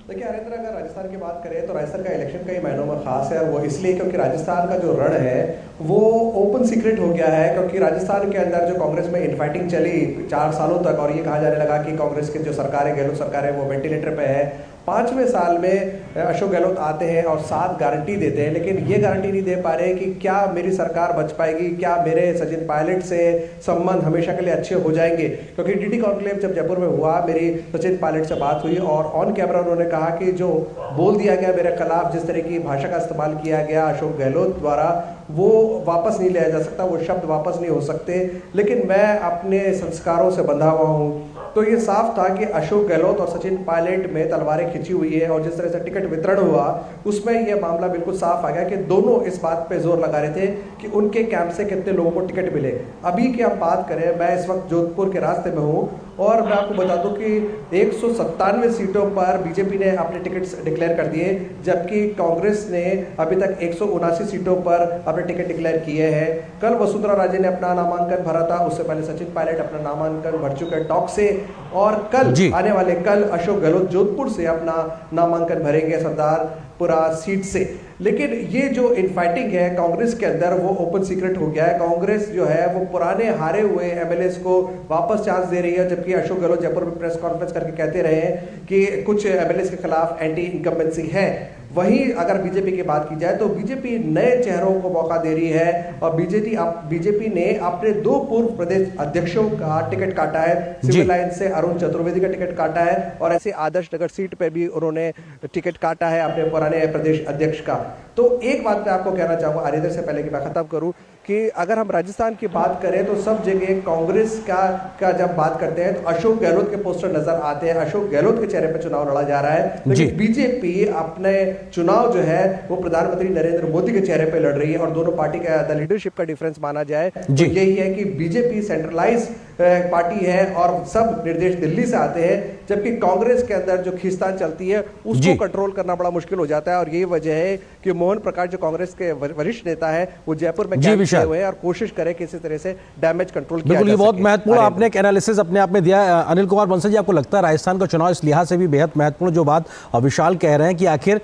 देखिए हरिंद्र, अगर राजस्थान की बात करें तो राजस्थान का इलेक्शन कई महीनों में खास है। वो इसलिए क्योंकि राजस्थान का जो रण है वो ओपन सीक्रेट हो गया है, क्योंकि राजस्थान के अंदर जो कांग्रेस में इनफाइटिंग चली 4 सालों तक और ये कहा जाने लगा कि कांग्रेस की जो सरकार है, गहलोत सरकार है, वो वेंटिलेटर पे है 5वें साल में अशोक गहलोत आते हैं और 7 गारंटी देते हैं, लेकिन ये गारंटी नहीं दे पा रहे कि क्या मेरी सरकार बच पाएगी, क्या मेरे सचिन पायलट से संबंध हमेशा के लिए अच्छे हो जाएंगे। क्योंकि डीडी कॉन्क्लेव जब जयपुर में हुआ, मेरी सचिन पायलट से बात हुई और ऑन कैमरा उन्होंने कहा कि जो बोल दिया गया मेरे खिलाफ, जिस तरह की भाषा का इस्तेमाल किया गया अशोक गहलोत द्वारा, वो वापस नहीं लिया जा सकता, वो शब्द वापस नहीं हो सकते, लेकिन मैं अपने संस्कारों से बंधा हुआ हूँ। तो ये साफ था कि अशोक गहलोत और सचिन पायलट में तलवारें खिंची हुई है और जिस तरह से टिकट वितरण हुआ उसमें यह मामला बिल्कुल साफ आ गया कि दोनों इस बात पे जोर लगा रहे थे कि उनके कैंप से कितने लोगों को टिकट मिले। अभी की हम बात करें, मैं इस वक्त जोधपुर के रास्ते में हूँ और मैं आपको बता दूं कि 197 सीटों पर बीजेपी ने अपने टिकट डिक्लेयर कर दिए, जबकि कांग्रेस ने अभी तक 179 सीटों पर अपने टिकट डिक्लेयर किए हैं। कल वसुंधरा राजे ने अपना नामांकन भरा था, उससे पहले सचिन पायलट अपना नामांकन भर चुके हैं टॉक से, और कल आने वाले कल अशोक गहलोत जोधपुर से अपना नामांकन भरेंगे सरदारपुरा सीट से। लेकिन ये जो इनफाइटिंग है कांग्रेस के अंदर वो ओपन सीक्रेट हो गया है। कांग्रेस जो है वो पुराने हारे हुए एमएलएस को वापस चांस दे रही है, जबकि अशोक गहलोत जयपुर में प्रेस कॉन्फ्रेंस करके कहते रहे हैं कि कुछ एमएलएस के खिलाफ एंटी इनकम्बेंसी है। वहीं अगर बीजेपी की बात की जाए तो बीजेपी नए चेहरों को मौका दे रही है और बीजेपी ने अपने 2 पूर्व प्रदेश अध्यक्षों का टिकट काटा है। सिविल लाइन से अरुण चतुर्वेदी का टिकट काटा है और ऐसे आदर्श नगर सीट पे भी उन्होंने टिकट काटा है अपने पुराने प्रदेश अध्यक्ष का। तो एक बात मैं आपको कहना चाहूँगा आरिंदर से पहले कि मैं खत्म करूँ कि अगर हम राजस्थान की बात करें तो सब जगह कांग्रेस का जब बात करते हैं तो अशोक गहलोत के पोस्टर नजर आते हैं, अशोक गहलोत के चेहरे पर चुनाव लड़ा जा रहा है। लेकिन बीजेपी अपने चुनाव जो है वो प्रधानमंत्री नरेंद्र मोदी के चेहरे पर लड़ रही है और दोनों पार्टी का लीडरशिप का डिफरेंस माना जाए तो यही है कि बीजेपी सेंट्रलाइज पार्टी है और सब निर्देश दिल्ली से आते हैं, जबकि कांग्रेस के अंदर जो खींचतान चलती है उसको कंट्रोल करना बड़ा मुश्किल हो जाता है। और यही वजह है कि मोहन प्रकाश जो कांग्रेस के वरिष्ठ नेता है वो जयपुर में कैंप किए हुए हैं और कोशिश करें किसी तरह से डैमेज कंट्रोल किया बिल्कुल, जा ये बहुत सके। महत्वपूर्ण आपने एक एनालिसिस अपने आप में दिया। अनिल कुमार बंसल जी, आपको लगता है राजस्थान का चुनाव इस लिहाज से भी बेहद महत्वपूर्ण, जो बात विशाल कह रहे हैं कि आखिर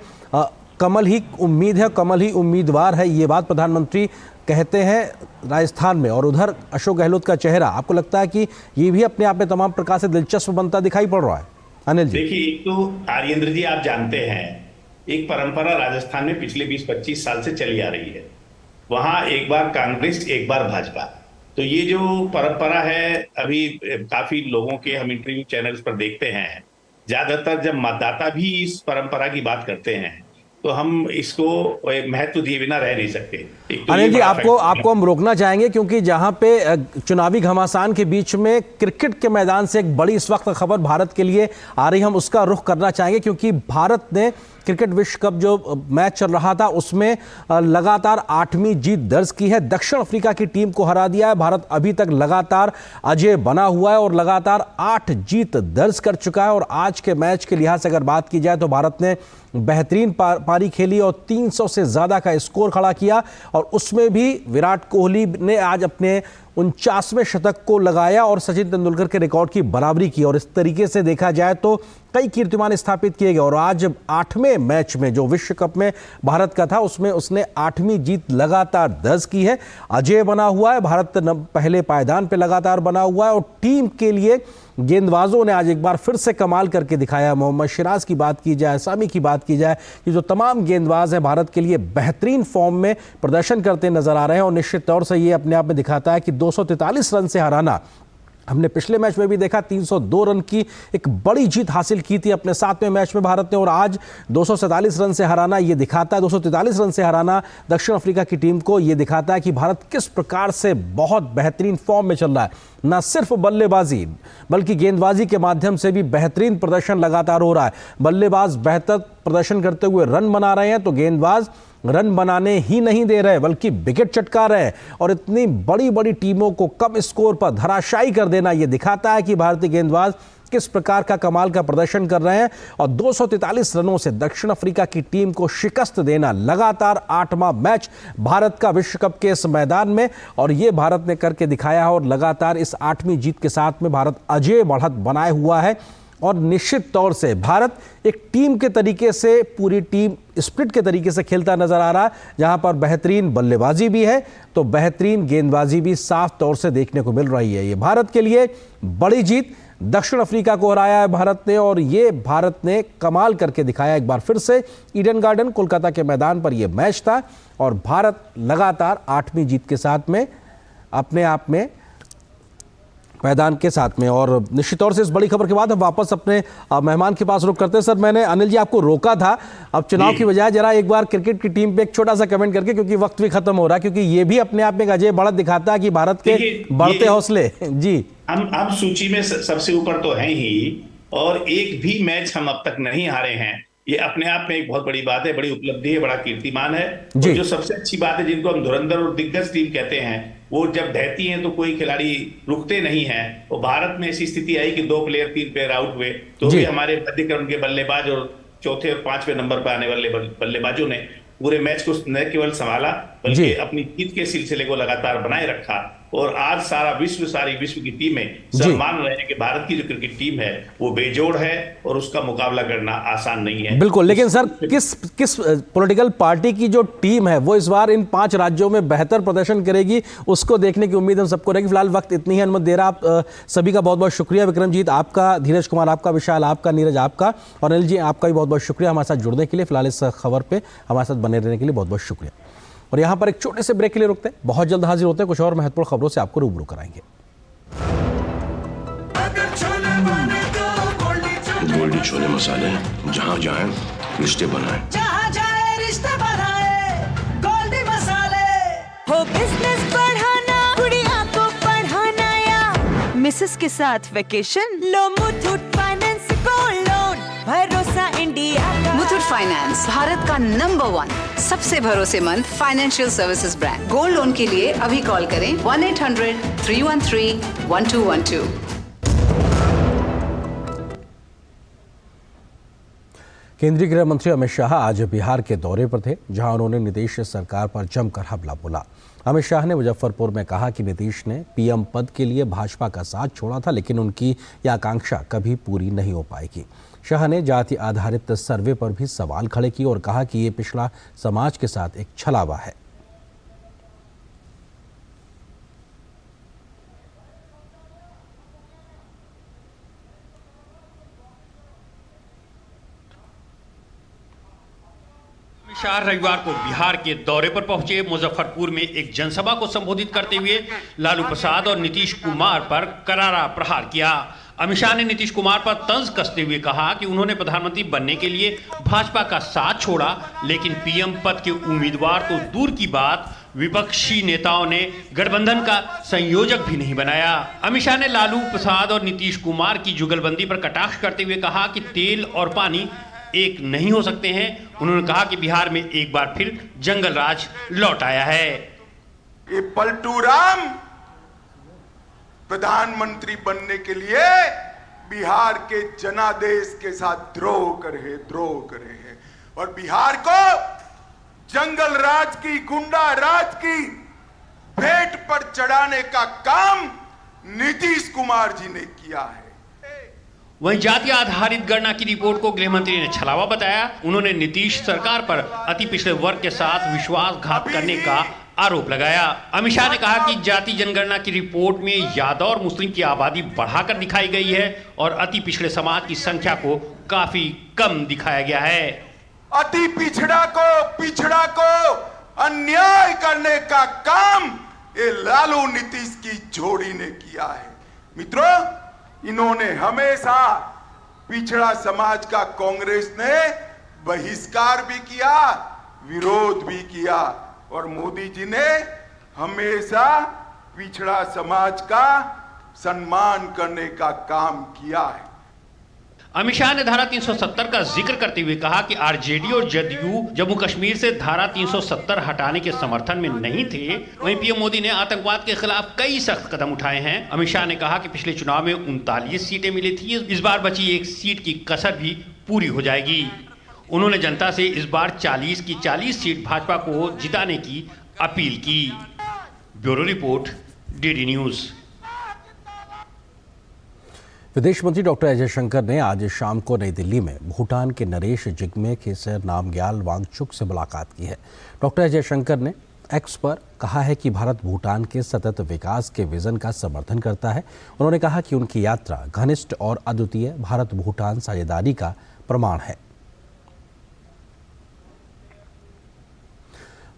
कमल ही उम्मीद है, कमल ही उम्मीदवार है, ये बात प्रधानमंत्री कहते हैं राजस्थान में, और उधर अशोक गहलोत का चेहरा, आपको लगता है कि ये भी अपने आप में तमाम प्रकार से दिलचस्प बनता दिखाई पड़ रहा है? अनिल जी देखिए, एक तो आर्येंद्र जी आप जानते हैं एक परंपरा राजस्थान में पिछले 20-25 साल से चली आ रही है, वहां एक बार कांग्रेस एक बार भाजपा। तो ये जो परंपरा है अभी काफी लोगों के हम इंटरव्यू चैनल्स पर देखते हैं, ज्यादातर जब मतदाता भी इस परंपरा की बात करते हैं तो हम इसको महत्व दिए बिना रह नहीं सकते। तो अनिल जी, आपको हम रोकना चाहेंगे क्योंकि जहां पे चुनावी घमासान के बीच में क्रिकेट के मैदान से एक बड़ी इस वक्त खबर भारत के लिए आ रही, हम उसका रुख करना चाहेंगे क्योंकि भारत ने क्रिकेट विश्व कप जो मैच चल रहा था उसमें लगातार 8वीं जीत दर्ज की है, दक्षिण अफ्रीका की टीम को हरा दिया है। भारत अभी तक लगातार अजेय बना हुआ है और लगातार 8 जीत दर्ज कर चुका है। और आज के मैच के लिहाज से अगर बात की जाए तो भारत ने बेहतरीन पारी खेली और 300 से ज्यादा का स्कोर खड़ा किया और उसमें भी विराट कोहली ने आज अपने 49वें शतक को लगाया और सचिन तेंदुलकर के रिकॉर्ड की बराबरी की। और इस तरीके से देखा जाए तो कई कीर्तिमान स्थापित किए गए और आज 8वें मैच में जो विश्व कप में भारत का था उसमें उसने 8वीं जीत लगातार दर्ज की है, अजेय बना हुआ है, भारत पहले पायदान पे लगातार बना हुआ है। और टीम के लिए गेंदबाजों ने आज एक बार फिर से कमाल करके दिखाया। मोहम्मद सिराज की बात की जाए, सामी की बात की जाए, ये जो तमाम गेंदबाज हैं भारत के लिए बेहतरीन फॉर्म में प्रदर्शन करते नजर आ रहे हैं और निश्चित तौर से ये अपने आप में दिखाता है कि 243 रन से हराना, हमने पिछले मैच में भी देखा 302 रन की एक बड़ी जीत हासिल की थी अपने 7वें मैच में भारत ने, और आज 247 रन से हराना ये दिखाता है, 243 रन से हराना दक्षिण अफ्रीका की टीम को ये दिखाता है कि भारत किस प्रकार से बहुत बेहतरीन फॉर्म में चल रहा है। न सिर्फ बल्लेबाजी बल्कि गेंदबाजी के माध्यम से भी बेहतरीन प्रदर्शन लगातार हो रहा है। बल्लेबाज बेहतर प्रदर्शन करते हुए रन बना रहे हैं तो गेंदबाज रन बनाने ही नहीं दे रहे बल्कि विकेट चटका रहे हैं और इतनी बड़ी बड़ी टीमों को कम स्कोर पर धराशायी कर देना यह दिखाता है कि भारतीय गेंदबाज किस प्रकार का कमाल का प्रदर्शन कर रहे हैं। और 243 रनों से दक्षिण अफ्रीका की टीम को शिकस्त देना लगातार 8वां मैच भारत का विश्व कप के इस मैदान में, और यह भारत ने करके दिखाया है और लगातार इस 8वीं जीत के साथ में भारत अजेय बढ़त बनाए हुआ है। और निश्चित तौर से भारत एक टीम के तरीके से, पूरी टीम स्प्रिट के तरीके से खेलता नजर आ रहा है, जहां पर बेहतरीन बल्लेबाजी भी है तो बेहतरीन गेंदबाजी भी साफ तौर से देखने को मिल रही है। ये भारत के लिए बड़ी जीत, दक्षिण अफ्रीका को हराया है भारत ने और ये भारत ने कमाल करके दिखाया एक बार फिर से। ईडन गार्डन कोलकाता के मैदान पर यह मैच था और भारत लगातार 8वीं जीत के साथ में अपने आप में मैदान के साथ में। और निश्चित तौर से इस बड़ी खबर के बाद हम वापस अपने मेहमान के पास रुख करते हैं। सर, मैंने अनिल जी आपको रोका था, अब चुनाव की बजाय जरा एक बार क्रिकेट की टीम पे एक छोटा सा कमेंट करके, क्योंकि वक्त भी खत्म हो रहा है, क्योंकि ये भी अपने आप में एक अजय बढ़त दिखाता है कि भारत के बढ़ते हौसले। जी, हम सूची में सबसे ऊपर तो हैं ही, और एक भी मैच हम अब तक नहीं हारे हैं। ये अपने आप में एक बहुत बड़ी बात है, बड़ी उपलब्धि है, बड़ा कीर्तिमान है। और जो सबसे अच्छी बात है, जिनको हम धुरंधर और दिग्गज टीम कहते हैं, वो जब ढहती हैं तो कोई खिलाड़ी रुकते नहीं हैं। और भारत में ऐसी स्थिति आई कि 2 प्लेयर 3 प्लेयर आउट हुए तो भी हमारे मध्य क्रम के बल्लेबाज और चौथे और 5वें नंबर पर आने वाले बल्लेबाजों ने पूरे मैच को न केवल संभाला बल्कि अपनी जीत के सिलसिले को लगातार बनाए रखा। और आज सारी विश्व की टीमें सब मान रहे हैं कि भारत की जो क्रिकेट टीम है वो बेजोड़ है और उसका मुकाबला करना आसान नहीं है। बिल्कुल, लेकिन सर किस पॉलिटिकल पार्टी की जो टीम है वो इस बार इन 5 राज्यों में बेहतर प्रदर्शन करेगी, उसको देखने की उम्मीद हम सबको रहेगी। फिलहाल वक्त इतनी है, अनुमति दे रहा। आप सभी का बहुत बहुत शुक्रिया। विक्रमजीत आपका, धीरज कुमार आपका, विशाल आपका, नीरज आपका और अनिल जी आपका भी बहुत बहुत शुक्रिया हमारे साथ जुड़ने के लिए। फिलहाल इस खबर पर हमारे साथ बने रहने के लिए बहुत बहुत शुक्रिया। और यहाँ पर एक छोटे से ब्रेक के लिए रुकते हैं, बहुत जल्द हाजिर होते हैं कुछ और महत्वपूर्ण खबरों से आपको रूबरू कराएंगे। गोल्डी छोले मसाले, जहाँ जाए रिश्ते बनाए, जहाँ जाए रिश्ते बनाए, गोल्डी मसाले। हो बिजनेस बढ़ाना, गुड़िया को पढ़ाना या मिसेस के साथ वेकेशन, लो मुथूट फाइनेंस गोल्ड लोन, भरोसा इंडिया का। मुथूट फाइनेंस, भारत का नंबर 1 सबसे भरोसेमंद financial services brand. Gold loan के लिए अभी कॉल करें 1-800-313-1212। केंद्रीय गृह मंत्री अमित शाह आज बिहार के दौरे पर थे, जहां उन्होंने नीतीश सरकार पर जमकर हमला बोला। अमित शाह ने मुजफ्फरपुर में कहा कि नीतीश ने पीएम पद के लिए भाजपा का साथ छोड़ा था, लेकिन उनकी यह आकांक्षा कभी पूरी नहीं हो पाएगी। शाह ने जाति आधारित सर्वे पर भी सवाल खड़े किए और कहा कि ये पिछड़ा समाज के साथ एक छलावा है। शाह रविवार को बिहार के दौरे पर पहुंचे। मुजफ्फरपुर में एक जनसभा को संबोधित करते हुए लालू प्रसाद और नीतीश कुमार पर करारा प्रहार किया। अमित शाह ने नीतीश कुमार पर तंज कसते हुए कहा कि उन्होंने प्रधानमंत्री बनने के लिए भाजपा का साथ छोड़ा, लेकिन पीएम पद के उम्मीदवार तो दूर की बात, विपक्षी नेताओं ने गठबंधन का संयोजक भी नहीं बनाया। अमित शाह ने लालू प्रसाद और नीतीश कुमार की जुगलबंदी पर कटाक्ष करते हुए कहा कि तेल और पानी एक नहीं हो सकते हैं। उन्होंने कहा कि बिहार में एक बार फिर जंगल राज लौट आया है। ये पलटू राम प्रधानमंत्री बनने के लिए बिहार के जनादेश के साथ द्रोह करे हैं और बिहार को जंगल राज की, गुंडा राज की भेंट पर चढ़ाने का काम नीतीश कुमार जी ने किया है। वहीं जाति आधारित गणना की रिपोर्ट को गृह मंत्री ने छलावा बताया। उन्होंने नीतीश सरकार पर अति पिछड़े वर्ग के साथ विश्वासघात करने का आरोप लगाया। अमित शाह ने कहा कि जाति जनगणना की रिपोर्ट में यादव और मुस्लिम की आबादी बढ़ाकर दिखाई गई है और अति पिछड़े समाज की संख्या को काफी कम दिखाया गया है। अति पिछड़ा को अन्याय करने का काम ये लालू नीतीश की जोड़ी ने किया है। मित्रों, इन्होंने हमेशा पिछड़ा समाज का कांग्रेस ने बहिष्कार भी किया, विरोध भी किया और मोदी जी ने हमेशा पिछड़ा समाज का सम्मान करने का काम किया है। अमित शाह ने धारा 370 का जिक्र करते हुए कहा कि आरजेडी और जदयू जम्मू कश्मीर से धारा 370 हटाने के समर्थन में नहीं थे। वहीं पीएम मोदी ने आतंकवाद के खिलाफ कई सख्त कदम उठाए हैं। अमित शाह ने कहा कि पिछले चुनाव में 39 सीटें मिली थी, इस बार बची एक सीट की कसर भी पूरी हो जाएगी। उन्होंने जनता से इस बार 40 की 40 सीट भाजपा को जिताने की अपील की। Bureau report, DD news. विदेश मंत्री डॉक्टर एस जयशंकर ने आज शाम को नई दिल्ली में भूटान के नरेश जिग्मे खेसर नामग्याल वांगचुक से मुलाकात की है। डॉक्टर एस जयशंकर ने एक्स पर कहा है कि भारत भूटान के सतत विकास के विजन का समर्थन करता है। उन्होंने कहा कि उनकी यात्रा घनिष्ठ और अद्वितीय भारत भूटान साझेदारी का प्रमाण है।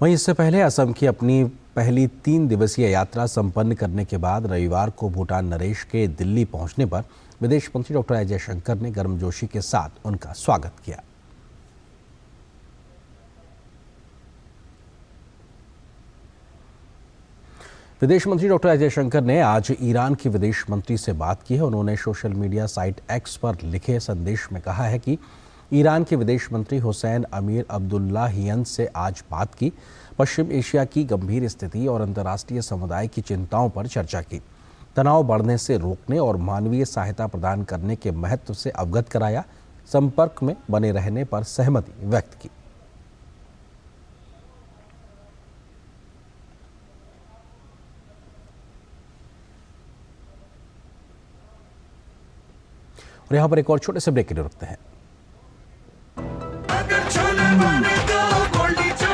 वहीं इससे पहले असम की अपनी पहली 3 दिवसीय यात्रा संपन्न करने के बाद रविवार को भूटान नरेश के दिल्ली पहुंचने पर विदेश मंत्री डॉक्टर एस जयशंकर ने गर्मजोशी के साथ उनका स्वागत किया। विदेश मंत्री डॉक्टर एस जयशंकर ने आज ईरान के विदेश मंत्री से बात की है। उन्होंने सोशल मीडिया साइट एक्स पर लिखे संदेश में कहा है कि ईरान के विदेश मंत्री हुसैन अमीर अब्दुल्लाहियन से आज बात की, पश्चिम एशिया की गंभीर स्थिति और अंतर्राष्ट्रीय समुदाय की चिंताओं पर चर्चा की, तनाव बढ़ने से रोकने और मानवीय सहायता प्रदान करने के महत्व से अवगत कराया, संपर्क में बने रहने पर सहमति व्यक्त की। और यहाँ पर एक और छोटे से ब्रेक के लिए रुकते हैं।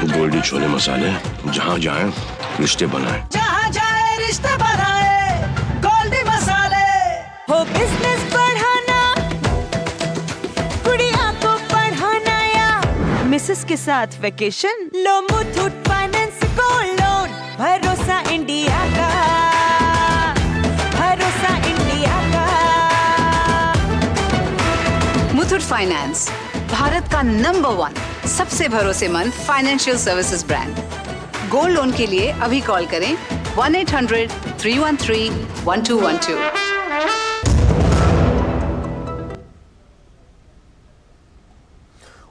गोल्डी छोले मसाले, जहाँ जाए रिश्ते बनाए, जहाँ जाए रिश्ते बनाए, गोल्डी मसाले। हो बिजनेस बढ़ाना, गुड़िया को पढ़ाना या मिसेस के साथ वेकेशन, लो मुथूट फाइनेंस गोल्ड लोन, भरोसा इंडिया का, भरोसा इंडिया का। मुथूट फाइनेंस, भारत का नंबर 1 सबसे भरोसेमंद financial services brand. Gold loan के लिए अभी कॉल करें 1-800-313-1212।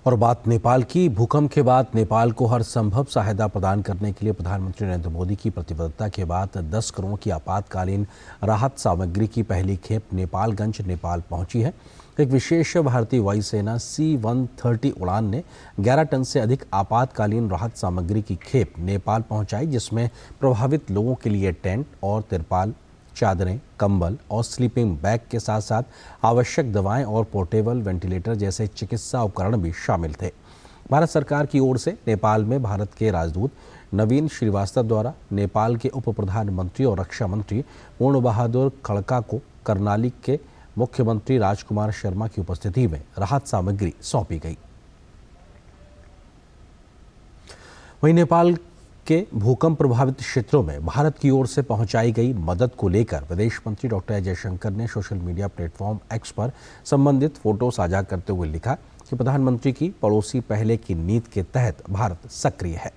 और बात नेपाल की। भूकंप के बाद नेपाल को हर संभव सहायता प्रदान करने के लिए प्रधानमंत्री नरेंद्र मोदी की प्रतिबद्धता के बाद 10 करोड़ की आपातकालीन राहत सामग्री की पहली खेप नेपालगंज नेपाल पहुंची है। एक विशेष भारतीय वायुसेना C-130 उड़ान ने 11 टन से अधिक आपातकालीन राहत सामग्री की खेप नेपाल पहुंचाई, जिसमें प्रभावित लोगों के लिए टेंट और तिरपाल, चादरें, कंबल और स्लीपिंग बैग के साथ साथ आवश्यक दवाएं और पोर्टेबल वेंटिलेटर जैसे चिकित्सा उपकरण भी शामिल थे। भारत सरकार की ओर से नेपाल में भारत के राजदूत नवीन श्रीवास्तव द्वारा नेपाल के उप प्रधानमंत्री और रक्षा मंत्री पूर्ण बहादुर खड़का को कर्नाली के मुख्यमंत्री राजकुमार शर्मा की उपस्थिति में राहत सामग्री सौंपी गई। वहीं नेपाल के भूकंप प्रभावित क्षेत्रों में भारत की ओर से पहुंचाई गई मदद को लेकर विदेश मंत्री डॉक्टर एस जयशंकर ने सोशल मीडिया प्लेटफॉर्म एक्स पर संबंधित फोटो साझा करते हुए लिखा कि प्रधानमंत्री की पड़ोसी पहले की नीति के तहत भारत सक्रिय है।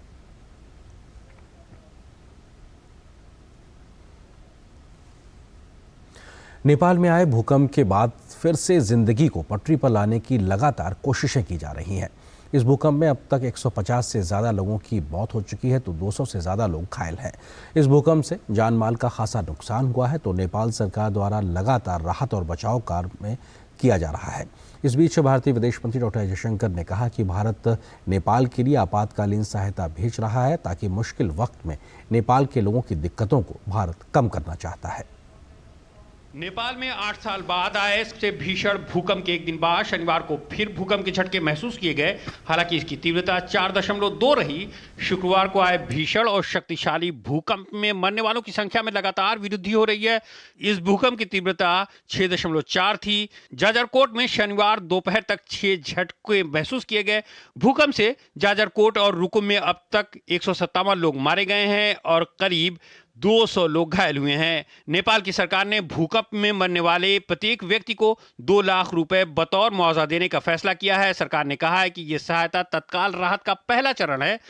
नेपाल में आए भूकंप के बाद फिर से जिंदगी को पटरी पर लाने की लगातार कोशिशें की जा रही हैं। इस भूकंप में अब तक 150 से ज़्यादा लोगों की मौत हो चुकी है तो 200 से ज़्यादा लोग घायल हैं। इस भूकंप से जान माल का खासा नुकसान हुआ है तो नेपाल सरकार द्वारा लगातार राहत और बचाव कार्य में किया जा रहा है। इस बीच भारतीय विदेश मंत्री डॉक्टर एस जयशंकर ने कहा कि भारत नेपाल के लिए आपातकालीन सहायता भेज रहा है ताकि मुश्किल वक्त में नेपाल के लोगों की दिक्कतों को भारत कम करना चाहता है। नेपाल में 8 साल बाद आए सबसे भीषण भूकंप के एक दिन बाद शनिवार को फिर भूकंप के झटके महसूस किए गए। हालांकि इसकी तीव्रता 4.2 रही। शुक्रवार को आए भीषण और शक्तिशाली भूकंप में मरने वालों की संख्या में लगातार वृद्धि हो रही है। इस भूकंप की तीव्रता 6.4 थी। जाजरकोट में शनिवार दोपहर तक 6 झटके महसूस किए गए। भूकंप से जाजरकोट और रुकुम में अब तक 157 लोग मारे गए हैं और करीब 200 लोग घायल हुए हैं। नेपाल की सरकार ने भूकंप में मरने वाले प्रत्येक व्यक्ति को 2 लाख रुपए बतौर मुआवजा देने का फैसला किया है। सरकार ने कहा है कि यह सहायता तत्काल राहत का पहला चरण है।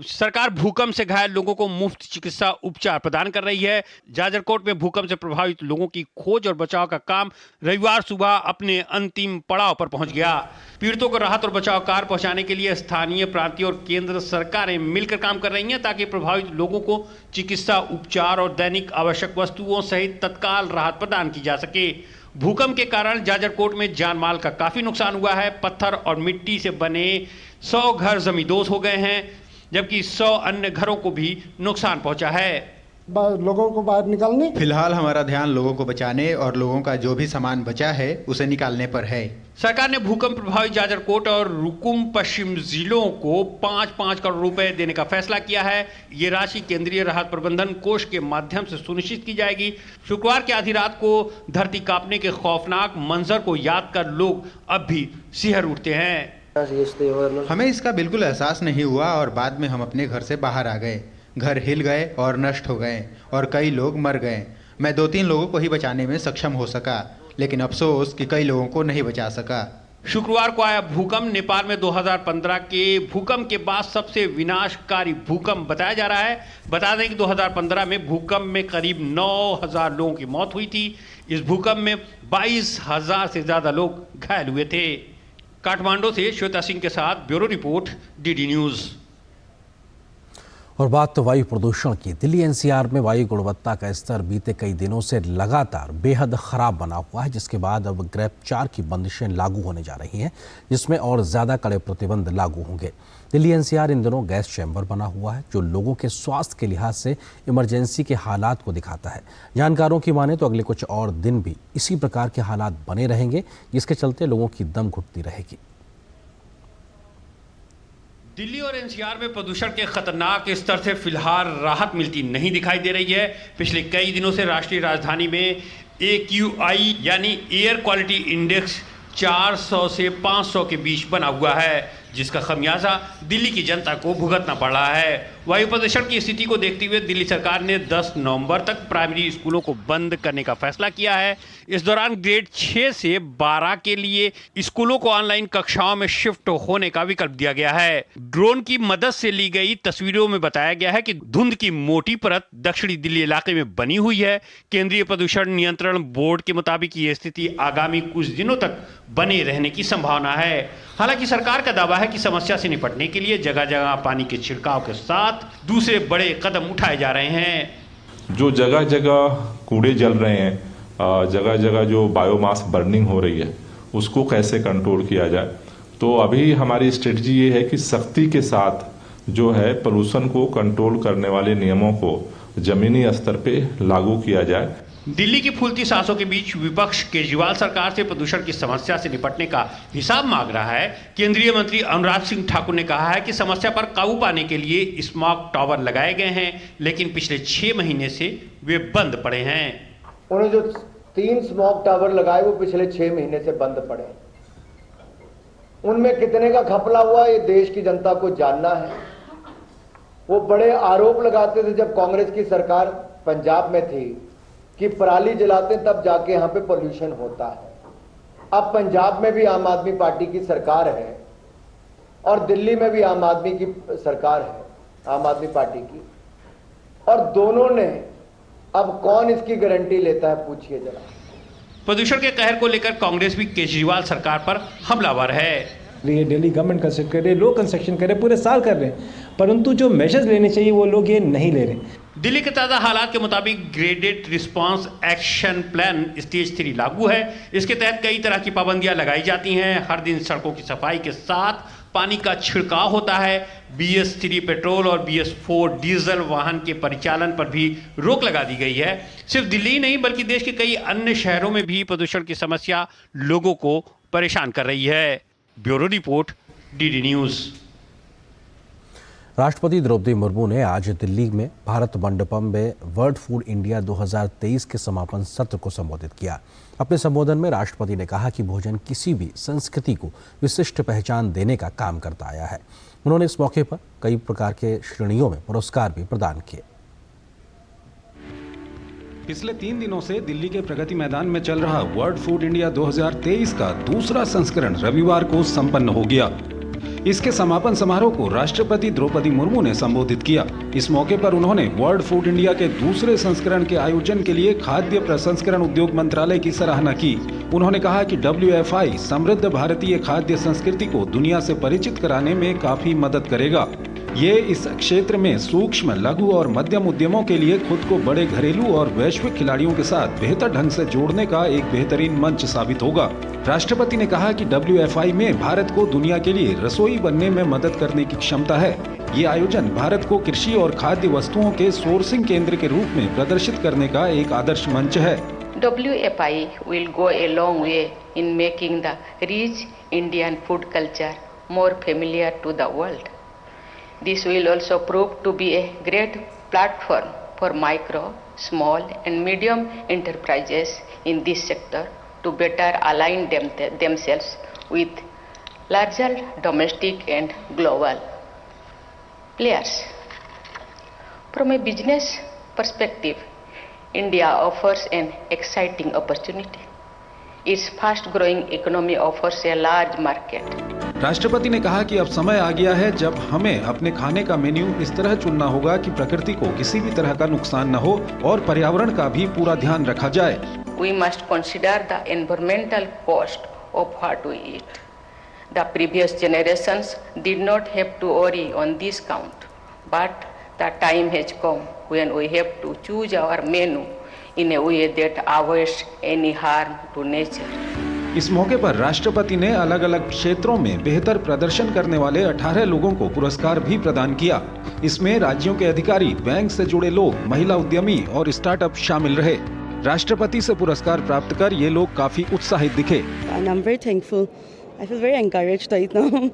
सरकार भूकंप से घायल लोगों को मुफ्त चिकित्सा उपचार प्रदान कर रही है। जाजरकोट में भूकंप से प्रभावित लोगों की खोज और बचाव का काम रविवार सुबह अपने अंतिम पड़ाव पर पहुंच गया। पीड़ितों को राहत और बचाव कार्य पहुंचाने के लिए स्थानीय, प्रांतीय और केंद्र सरकारें मिलकर काम कर रही हैं ताकि प्रभावित लोगों को चिकित्सा उपचार और दैनिक आवश्यक वस्तुओं सहित तत्काल राहत प्रदान की जा सके। भूकंप के कारण जाजरकोट में जान माल का काफी नुकसान हुआ है। पत्थर और मिट्टी से बने 100 घर जमींदोज हो गए हैं, जबकि 100 अन्य घरों को भी नुकसान पहुंचा है। लोगों को बाहर निकालने। फिलहाल हमारा ध्यान लोगों को बचाने और लोगों का जो भी सामान बचा है उसे निकालने पर है। सरकार ने भूकंप प्रभावित जाजरकोट और रुकुम पश्चिम जिलों को 5-5 करोड़ रुपए देने का फैसला किया है। ये राशि केंद्रीय राहत प्रबंधन कोष के माध्यम से सुनिश्चित की जाएगी। शुक्रवार की आधी रात को धरती कांपने के खौफनाक मंजर को याद कर लोग अब भी सिहर उठते हैं। हमें इसका बिल्कुल एहसास नहीं हुआ और बाद में हम अपने घर से बाहर आ गए। घर हिल गए और नष्ट हो गए और कई लोग मर गए। मैं 2-3 लोगों को ही बचाने में सक्षम हो सका, लेकिन अफसोस कि कई लोगों को नहीं बचा सका। शुक्रवार को आया भूकंप नेपाल में 2015 के भूकंप के बाद सबसे विनाशकारी भूकंप बताया जा रहा है। बता दें कि 2015 में भूकंप में करीब 9,000 लोगों की मौत हुई थी। इस भूकंप में 22,000 से ज्यादा लोग घायल हुए थे। काठमांडू से श्वेता सिंह के साथ ब्यूरो रिपोर्ट, डीडी न्यूज। और बात तो वायु प्रदूषण की। दिल्ली एनसीआर में वायु गुणवत्ता का स्तर बीते कई दिनों से लगातार बेहद खराब बना हुआ है, जिसके बाद अब ग्रेप 4 की बंदिशें लागू होने जा रही हैं, जिसमें और ज़्यादा कड़े प्रतिबंध लागू होंगे। दिल्ली एनसीआर इन दिनों गैस चैम्बर बना हुआ है, जो लोगों के स्वास्थ्य के लिहाज से इमरजेंसी के हालात को दिखाता है। जानकारों की माने तो अगले कुछ और दिन भी इसी प्रकार के हालात बने रहेंगे, जिसके चलते लोगों की दम घुटती रहेगी। दिल्ली और एनसीआर में प्रदूषण के खतरनाक स्तर से फिलहाल राहत मिलती नहीं दिखाई दे रही है। पिछले कई दिनों से राष्ट्रीय राजधानी में AQI यानी एयर क्वालिटी इंडेक्स 400 से 500 के बीच बना हुआ है, जिसका खमियाजा दिल्ली की जनता को भुगतना पड़ रहा है। वायु प्रदूषण की स्थिति को देखते हुए दिल्ली सरकार ने 10 नवंबर तक प्राइमरी स्कूलों को बंद करने का फैसला किया है। इस दौरान ग्रेड 6 से 12 के लिए स्कूलों को ऑनलाइन कक्षाओं में शिफ्ट होने का विकल्प दिया गया है। ड्रोन की मदद से ली गई तस्वीरों में बताया गया है कि धुंध की मोटी परत दक्षिणी दिल्ली इलाके में बनी हुई है। केंद्रीय प्रदूषण नियंत्रण बोर्ड के मुताबिक ये स्थिति आगामी कुछ दिनों तक बने रहने की संभावना है। हालांकि सरकार का दावा है कि समस्या से निपटने के लिए जगह जगह पानी के छिड़काव के साथ दूसरे बड़े कदम उठाए जा रहे हैं। जो जगह जगह कूड़े जल रहे हैं, जगह जगह जो बायोमास बर्निंग हो रही है, उसको कैसे कंट्रोल किया जाए। तो अभी हमारी स्ट्रेटजी ये है कि सख्ती के साथ जो है पोल्यूशन को कंट्रोल करने वाले नियमों को जमीनी स्तर पे लागू किया जाए। दिल्ली की फूलती सांसों के बीच विपक्ष केजरीवाल सरकार से प्रदूषण की समस्या से निपटने का हिसाब मांग रहा है। केंद्रीय मंत्री अनुराग सिंह ठाकुर ने कहा है कि समस्या पर काबू पाने के लिए स्मॉग टावर लगाए गए हैं, लेकिन पिछले 6 महीने से वे बंद पड़े हैं। उन्होंने जो 3 स्मॉग टावर लगाए वो पिछले 6 महीने से बंद पड़े। उनमें कितने का घपला हुआ ये देश की जनता को जानना है। वो बड़े आरोप लगाते थे जब कांग्रेस की सरकार पंजाब में थी कि पराली जलाते तब जाके यहां पे पोल्यूशन होता है। अब पंजाब में भी आम आदमी पार्टी की सरकार है और दिल्ली में भी आम आदमी की सरकार है, आम आदमी पार्टी की, और दोनों ने, अब कौन इसकी गारंटी लेता है पूछिए जरा। प्रदूषण के कहर को लेकर कांग्रेस भी केजरीवाल सरकार पर हमलावर है। ये दिल्ली गवर्नमेंट कंस्ट्रक्ट कर रही है, लोग कंस्ट्रक्शन कर रहे हैं, पूरे साल कर रहे हैं, परंतु जो मेजर्स लेने चाहिए वो लोग ये नहीं ले रहे। दिल्ली के ताज़ा हालात के मुताबिक graded response action plan stage 3 लागू है। इसके तहत कई तरह की पाबंदियां लगाई जाती हैं। हर दिन सड़कों की सफाई के साथ पानी का छिड़काव होता है। BS3 पेट्रोल और BS4 डीजल वाहन के परिचालन पर भी रोक लगा दी गई है। सिर्फ दिल्ली ही नहीं बल्कि देश के कई अन्य शहरों में भी प्रदूषण की समस्या लोगों को परेशान कर रही है। Bureau report, DD news. राष्ट्रपति द्रौपदी मुर्मू ने आज दिल्ली में भारत मंडपम में वर्ल्ड फूड इंडिया 2023 के समापन सत्र को संबोधित किया। अपने संबोधन में राष्ट्रपति ने कहा कि भोजन किसी भी संस्कृति को विशिष्ट पहचान देने का काम करता आया है। उन्होंने इस मौके पर कई प्रकार के श्रेणियों में पुरस्कार भी प्रदान किए। पिछले 3 दिनों से दिल्ली के प्रगति मैदान में चल रहा वर्ल्ड फूड इंडिया 2023 का दूसरा संस्करण रविवार को संपन्न हो गया। इसके समापन समारोह को राष्ट्रपति द्रौपदी मुर्मू ने संबोधित किया। इस मौके पर उन्होंने वर्ल्ड फूड इंडिया के दूसरे संस्करण के आयोजन के लिए खाद्य प्रसंस्करण उद्योग मंत्रालय की सराहना की। उन्होंने कहा कि WFI समृद्ध भारतीय खाद्य संस्कृति को दुनिया से परिचित कराने में काफी मदद करेगा। ये इस क्षेत्र में सूक्ष्म, लघु और मध्यम उद्यमों के लिए खुद को बड़े घरेलू और वैश्विक खिलाड़ियों के साथ बेहतर ढंग से जोड़ने का एक बेहतरीन मंच साबित होगा। राष्ट्रपति ने कहा कि WFI में भारत को दुनिया के लिए रसोई बनने में मदद करने की क्षमता है। ये आयोजन भारत को कृषि और खाद्य वस्तुओं के सोर्सिंग केंद्र के रूप में प्रदर्शित करने का एक आदर्श मंच है। WFI will go a long way in making the rich Indian food culture more familiar to the world. This will also prove to be a great platform for micro, small and medium enterprises in this sector to better align themselves with larger domestic and global players. From a business perspective, India offers an exciting opportunity. Its fast-growing economy offers a large market. राष्ट्रपति ने कहा कि अब समय आ गया है जब हमें अपने खाने का मेन्यू इस तरह चुनना होगा कि प्रकृति को किसी भी तरह का नुकसान न हो और पर्यावरण का भी पूरा ध्यान रखा जाए। We must consider the environmental cost of what we eat. The previous generations did not have to worry on this count, but the time has come when we have to choose our menu in a way that avoids any harm to nature. इस मौके पर राष्ट्रपति ने अलग अलग क्षेत्रों में बेहतर प्रदर्शन करने वाले 18 लोगों को पुरस्कार भी प्रदान किया। इसमें राज्यों के अधिकारी, बैंक से जुड़े लोग, महिला उद्यमी और स्टार्टअप शामिल रहे। राष्ट्रपति से पुरस्कार प्राप्त कर ये लोग काफी उत्साहित दिखे। And I'm very thankful. I feel very encouraged right now.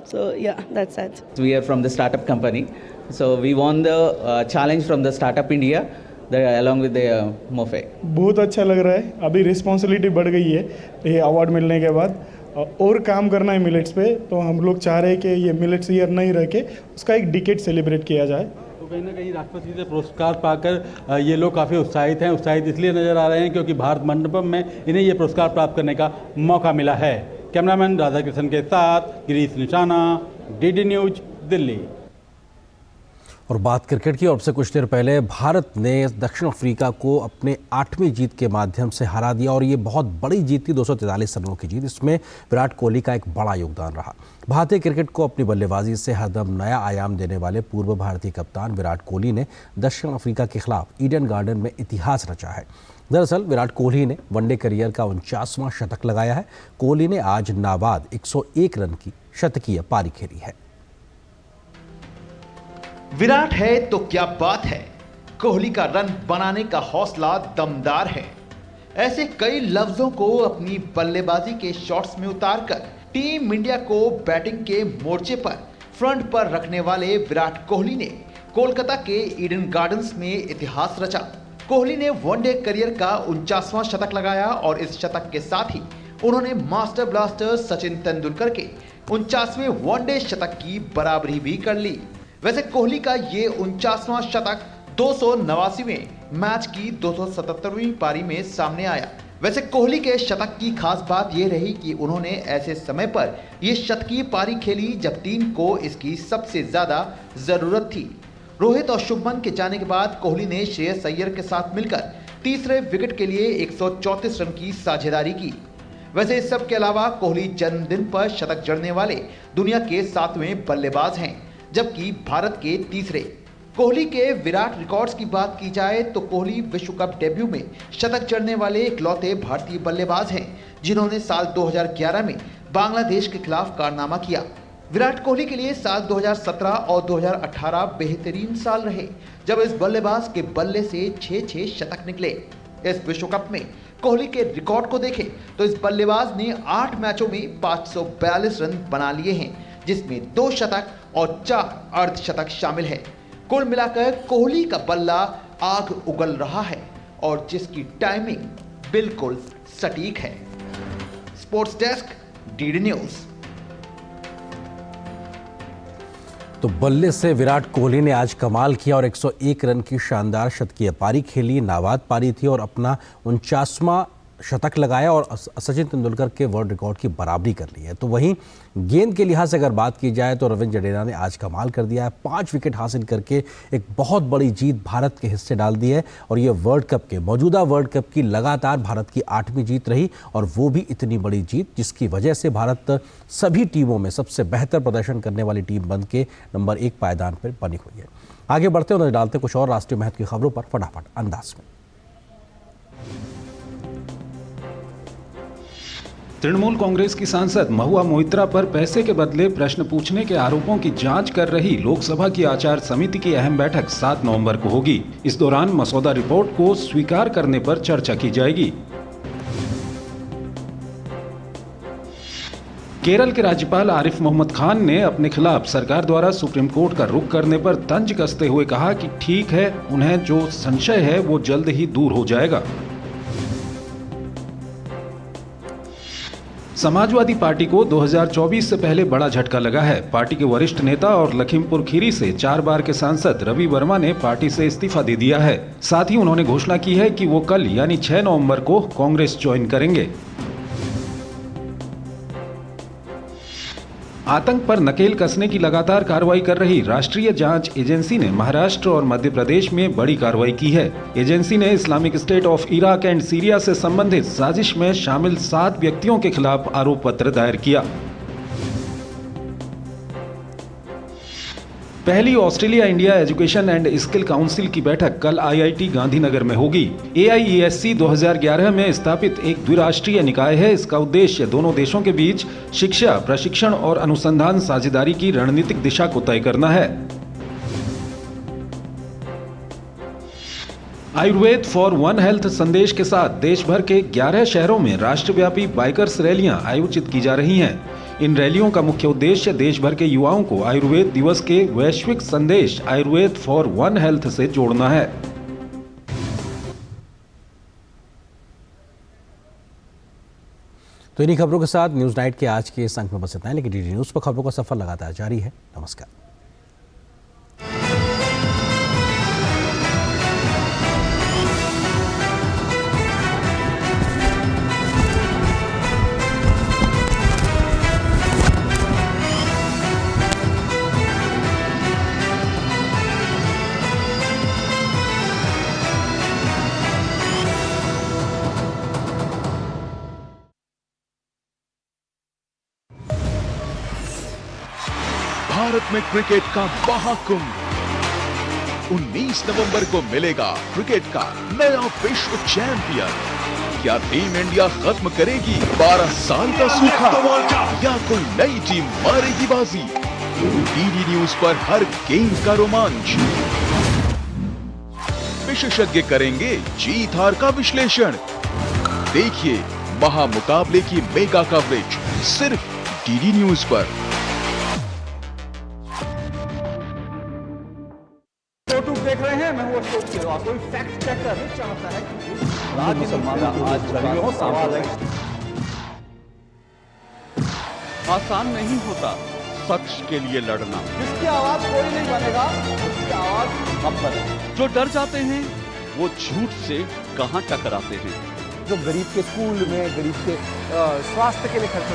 So yeah, that's it. We are from the startup company. So we won the challenge from the Startup India along with the MOFE. बहुत अच्छा लग रहा है। अभी responsibility बढ़ गई है ये अवार्ड मिलने के बाद, और काम करना है मिलेट्स पे। तो हम लोग चाह रहे हैं कि ये मिलेट्स ईयर नहीं रह के उसका एक डिकेड सेलिब्रेट किया जाए। तो कहीं ना कहीं राष्ट्रपति से पुरस्कार पाकर ये लोग काफ़ी उत्साहित हैं। उत्साहित इसलिए नज़र आ रहे हैं क्योंकि भारत मंडपम में इन्हें ये पुरस्कार प्राप्त करने का मौका मिला है। कैमरामैन राधाकृष्ण के साथ गिरीश निशाना, DD न्यूज, दिल्ली। और बात क्रिकेट की। और से कुछ देर पहले भारत ने दक्षिण अफ्रीका को अपने 8वीं जीत के माध्यम से हरा दिया और ये बहुत बड़ी जीत थी, 243 रनों की जीत। इसमें विराट कोहली का एक बड़ा योगदान रहा। भारतीय क्रिकेट को अपनी बल्लेबाजी से हरदम नया आयाम देने वाले पूर्व भारतीय कप्तान विराट कोहली ने दक्षिण अफ्रीका के खिलाफ ईडन गार्डन में इतिहास रचा है। दरअसल विराट कोहली ने वनडे करियर का 49वां शतक लगाया है। कोहली ने आज नाबाद 101 रन की शतकीय पारी खेली है। विराट है तो क्या बात है, कोहली का रन बनाने का हौसला दमदार है। ऐसे कई लफ्जों को अपनी बल्लेबाजी के शॉट्स में उतारकर टीम इंडिया को बैटिंग के मोर्चे पर फ्रंट पर रखने वाले विराट कोहली ने कोलकाता के ईडन गार्डन्स में इतिहास रचा। कोहली ने वनडे करियर का 49वां शतक लगाया और इस शतक के साथ ही उन्होंने मास्टर ब्लास्टर सचिन तेंदुलकर के 49वें वनडे शतक की बराबरी भी कर ली। वैसे कोहली का ये 49वां शतक 289वें मैच की 277वीं पारी में सामने आया। वैसे कोहली के शतक की खास बात यह रही कि उन्होंने ऐसे समय पर यह शतकीय पारी खेली जब टीम को इसकी सबसे ज्यादा जरूरत थी। रोहित और शुभमन के जाने के बाद कोहली ने श्रेयस अय्यर के साथ मिलकर तीसरे विकेट के लिए 134 रन की साझेदारी की। वैसे इस सब के अलावा कोहली जन्मदिन पर शतक जड़ने वाले दुनिया के 7वें बल्लेबाज हैं, जबकि भारत के तीसरे। कोहली के विराट रिकॉर्ड्स की बात की जाए तो कोहली विश्व कप डेब्यू में शतक जड़ने वाले इकलौते भारतीय बल्लेबाज हैं जिन्होंने साल 2011 में बांग्लादेश के खिलाफ कारनामा किया। विराट कोहली के लिए साल 2017 और 2018 बेहतरीन साल रहे, जब इस बल्लेबाज के बल्ले से 6 शतक निकले। इस विश्व कप में कोहली के रिकॉर्ड को देखें तो इस बल्लेबाज ने 8 मैचों में 542 रन बना लिए हैं, जिसमें 2 शतक और 4 अर्धशतक शामिल है। कुल मिलाकर कोहली का बल्ला आग उगल रहा है और जिसकी टाइमिंग बिल्कुल सटीक है। Sports desk, DD news. तो बल्ले से विराट कोहली ने आज कमाल किया और 101 रन की शानदार शतकीय पारी खेली। नाबाद पारी थी और अपना 49वां शतक लगाया और सचिन तेंदुलकर के वर्ल्ड रिकॉर्ड की बराबरी कर ली है। तो वहीं गेंद के लिहाज से अगर बात की जाए तो रविंद्र जडेजा ने आज कमाल कर दिया है। 5 विकेट हासिल करके एक बहुत बड़ी जीत भारत के हिस्से डाल दी है और ये मौजूदा वर्ल्ड कप की लगातार भारत की 8वीं जीत रही और वो भी इतनी बड़ी जीत जिसकी वजह से भारत सभी टीमों में सबसे बेहतर प्रदर्शन करने वाली टीम बन के नंबर 1 पायदान पर बनी हुई है। आगे बढ़ते हुए नजर डालते कुछ और राष्ट्रीय महत्व की खबरों पर फटाफट अंदाज में। तृणमूल कांग्रेस की सांसद महुआ मोइत्रा पर पैसे के बदले प्रश्न पूछने के आरोपों की जांच कर रही लोकसभा की आचार समिति की अहम बैठक 7 नवंबर को होगी। इस दौरान मसौदा रिपोर्ट को स्वीकार करने पर चर्चा की जाएगी। केरल के राज्यपाल आरिफ मोहम्मद खान ने अपने खिलाफ सरकार द्वारा सुप्रीम कोर्ट का रुख करने पर तंज कसते हुए कहा कि ठीक है, उन्हें जो संशय है वो जल्द ही दूर हो जाएगा। समाजवादी पार्टी को 2024 से पहले बड़ा झटका लगा है। पार्टी के वरिष्ठ नेता और लखीमपुर खीरी से 4 बार के सांसद रवि वर्मा ने पार्टी से इस्तीफा दे दिया है। साथ ही उन्होंने घोषणा की है कि वो कल यानी 6 नवंबर को कांग्रेस ज्वाइन करेंगे। आतंक पर नकेल कसने की लगातार कार्रवाई कर रही राष्ट्रीय जांच एजेंसी ने महाराष्ट्र और मध्य प्रदेश में बड़ी कार्रवाई की है। एजेंसी ने Islamic state of Iraq and Syria से संबंधित साजिश में शामिल 7 व्यक्तियों के खिलाफ आरोप पत्र दायर किया। पहली Australia India education and skill council की बैठक कल आईआईटी गांधीनगर में होगी। AIESC 2011 में स्थापित एक द्विराष्ट्रीय निकाय है। इसका उद्देश्य दोनों देशों के बीच शिक्षा, प्रशिक्षण और अनुसंधान साझेदारी की रणनीतिक दिशा को तय करना है। आयुर्वेद फॉर वन हेल्थ संदेश के साथ देश भर के 11 शहरों में राष्ट्रव्यापी बाइकर्स रैलियां आयोजित की जा रही हैं। इन रैलियों का मुख्य उद्देश्य देश भर के युवाओं को आयुर्वेद दिवस के वैश्विक संदेश आयुर्वेद फॉर वन हेल्थ से जोड़ना है। तो इन्हीं खबरों के साथ न्यूज नाइट के आज के इस अंक में बस इतना है, लेकिन डीडी न्यूज पर खबरों का सफर लगातार जारी है। नमस्कार। भारत में क्रिकेट का महाकुंभ 19 नवंबर को मिलेगा क्रिकेट का नया विश्व चैंपियन। क्या टीम इंडिया खत्म करेगी 12 साल का सूखा या कोई नई टीम मारेगी बाजी? डीडी न्यूज पर हर गेम का रोमांच, विशेषज्ञ करेंगे जीत हार का विश्लेषण। देखिए महामुकाबले की मेगा कवरेज सिर्फ डीडी न्यूज पर। देख रहे हैं, मैं हूं अशोक किरवा। कोई फैक्ट चेक करना चाहता है कि मुसलमानों की आज सवाल है। आसान नहीं होता सच के लिए लड़ना। जिसकी आवाज कोई नहीं बनेगा, उसकी आवाज हम बने। जो डर जाते हैं वो झूठ से कहां टकराते हैं। जो गरीब के स्कूल में, गरीब के स्वास्थ्य के लिए खर्च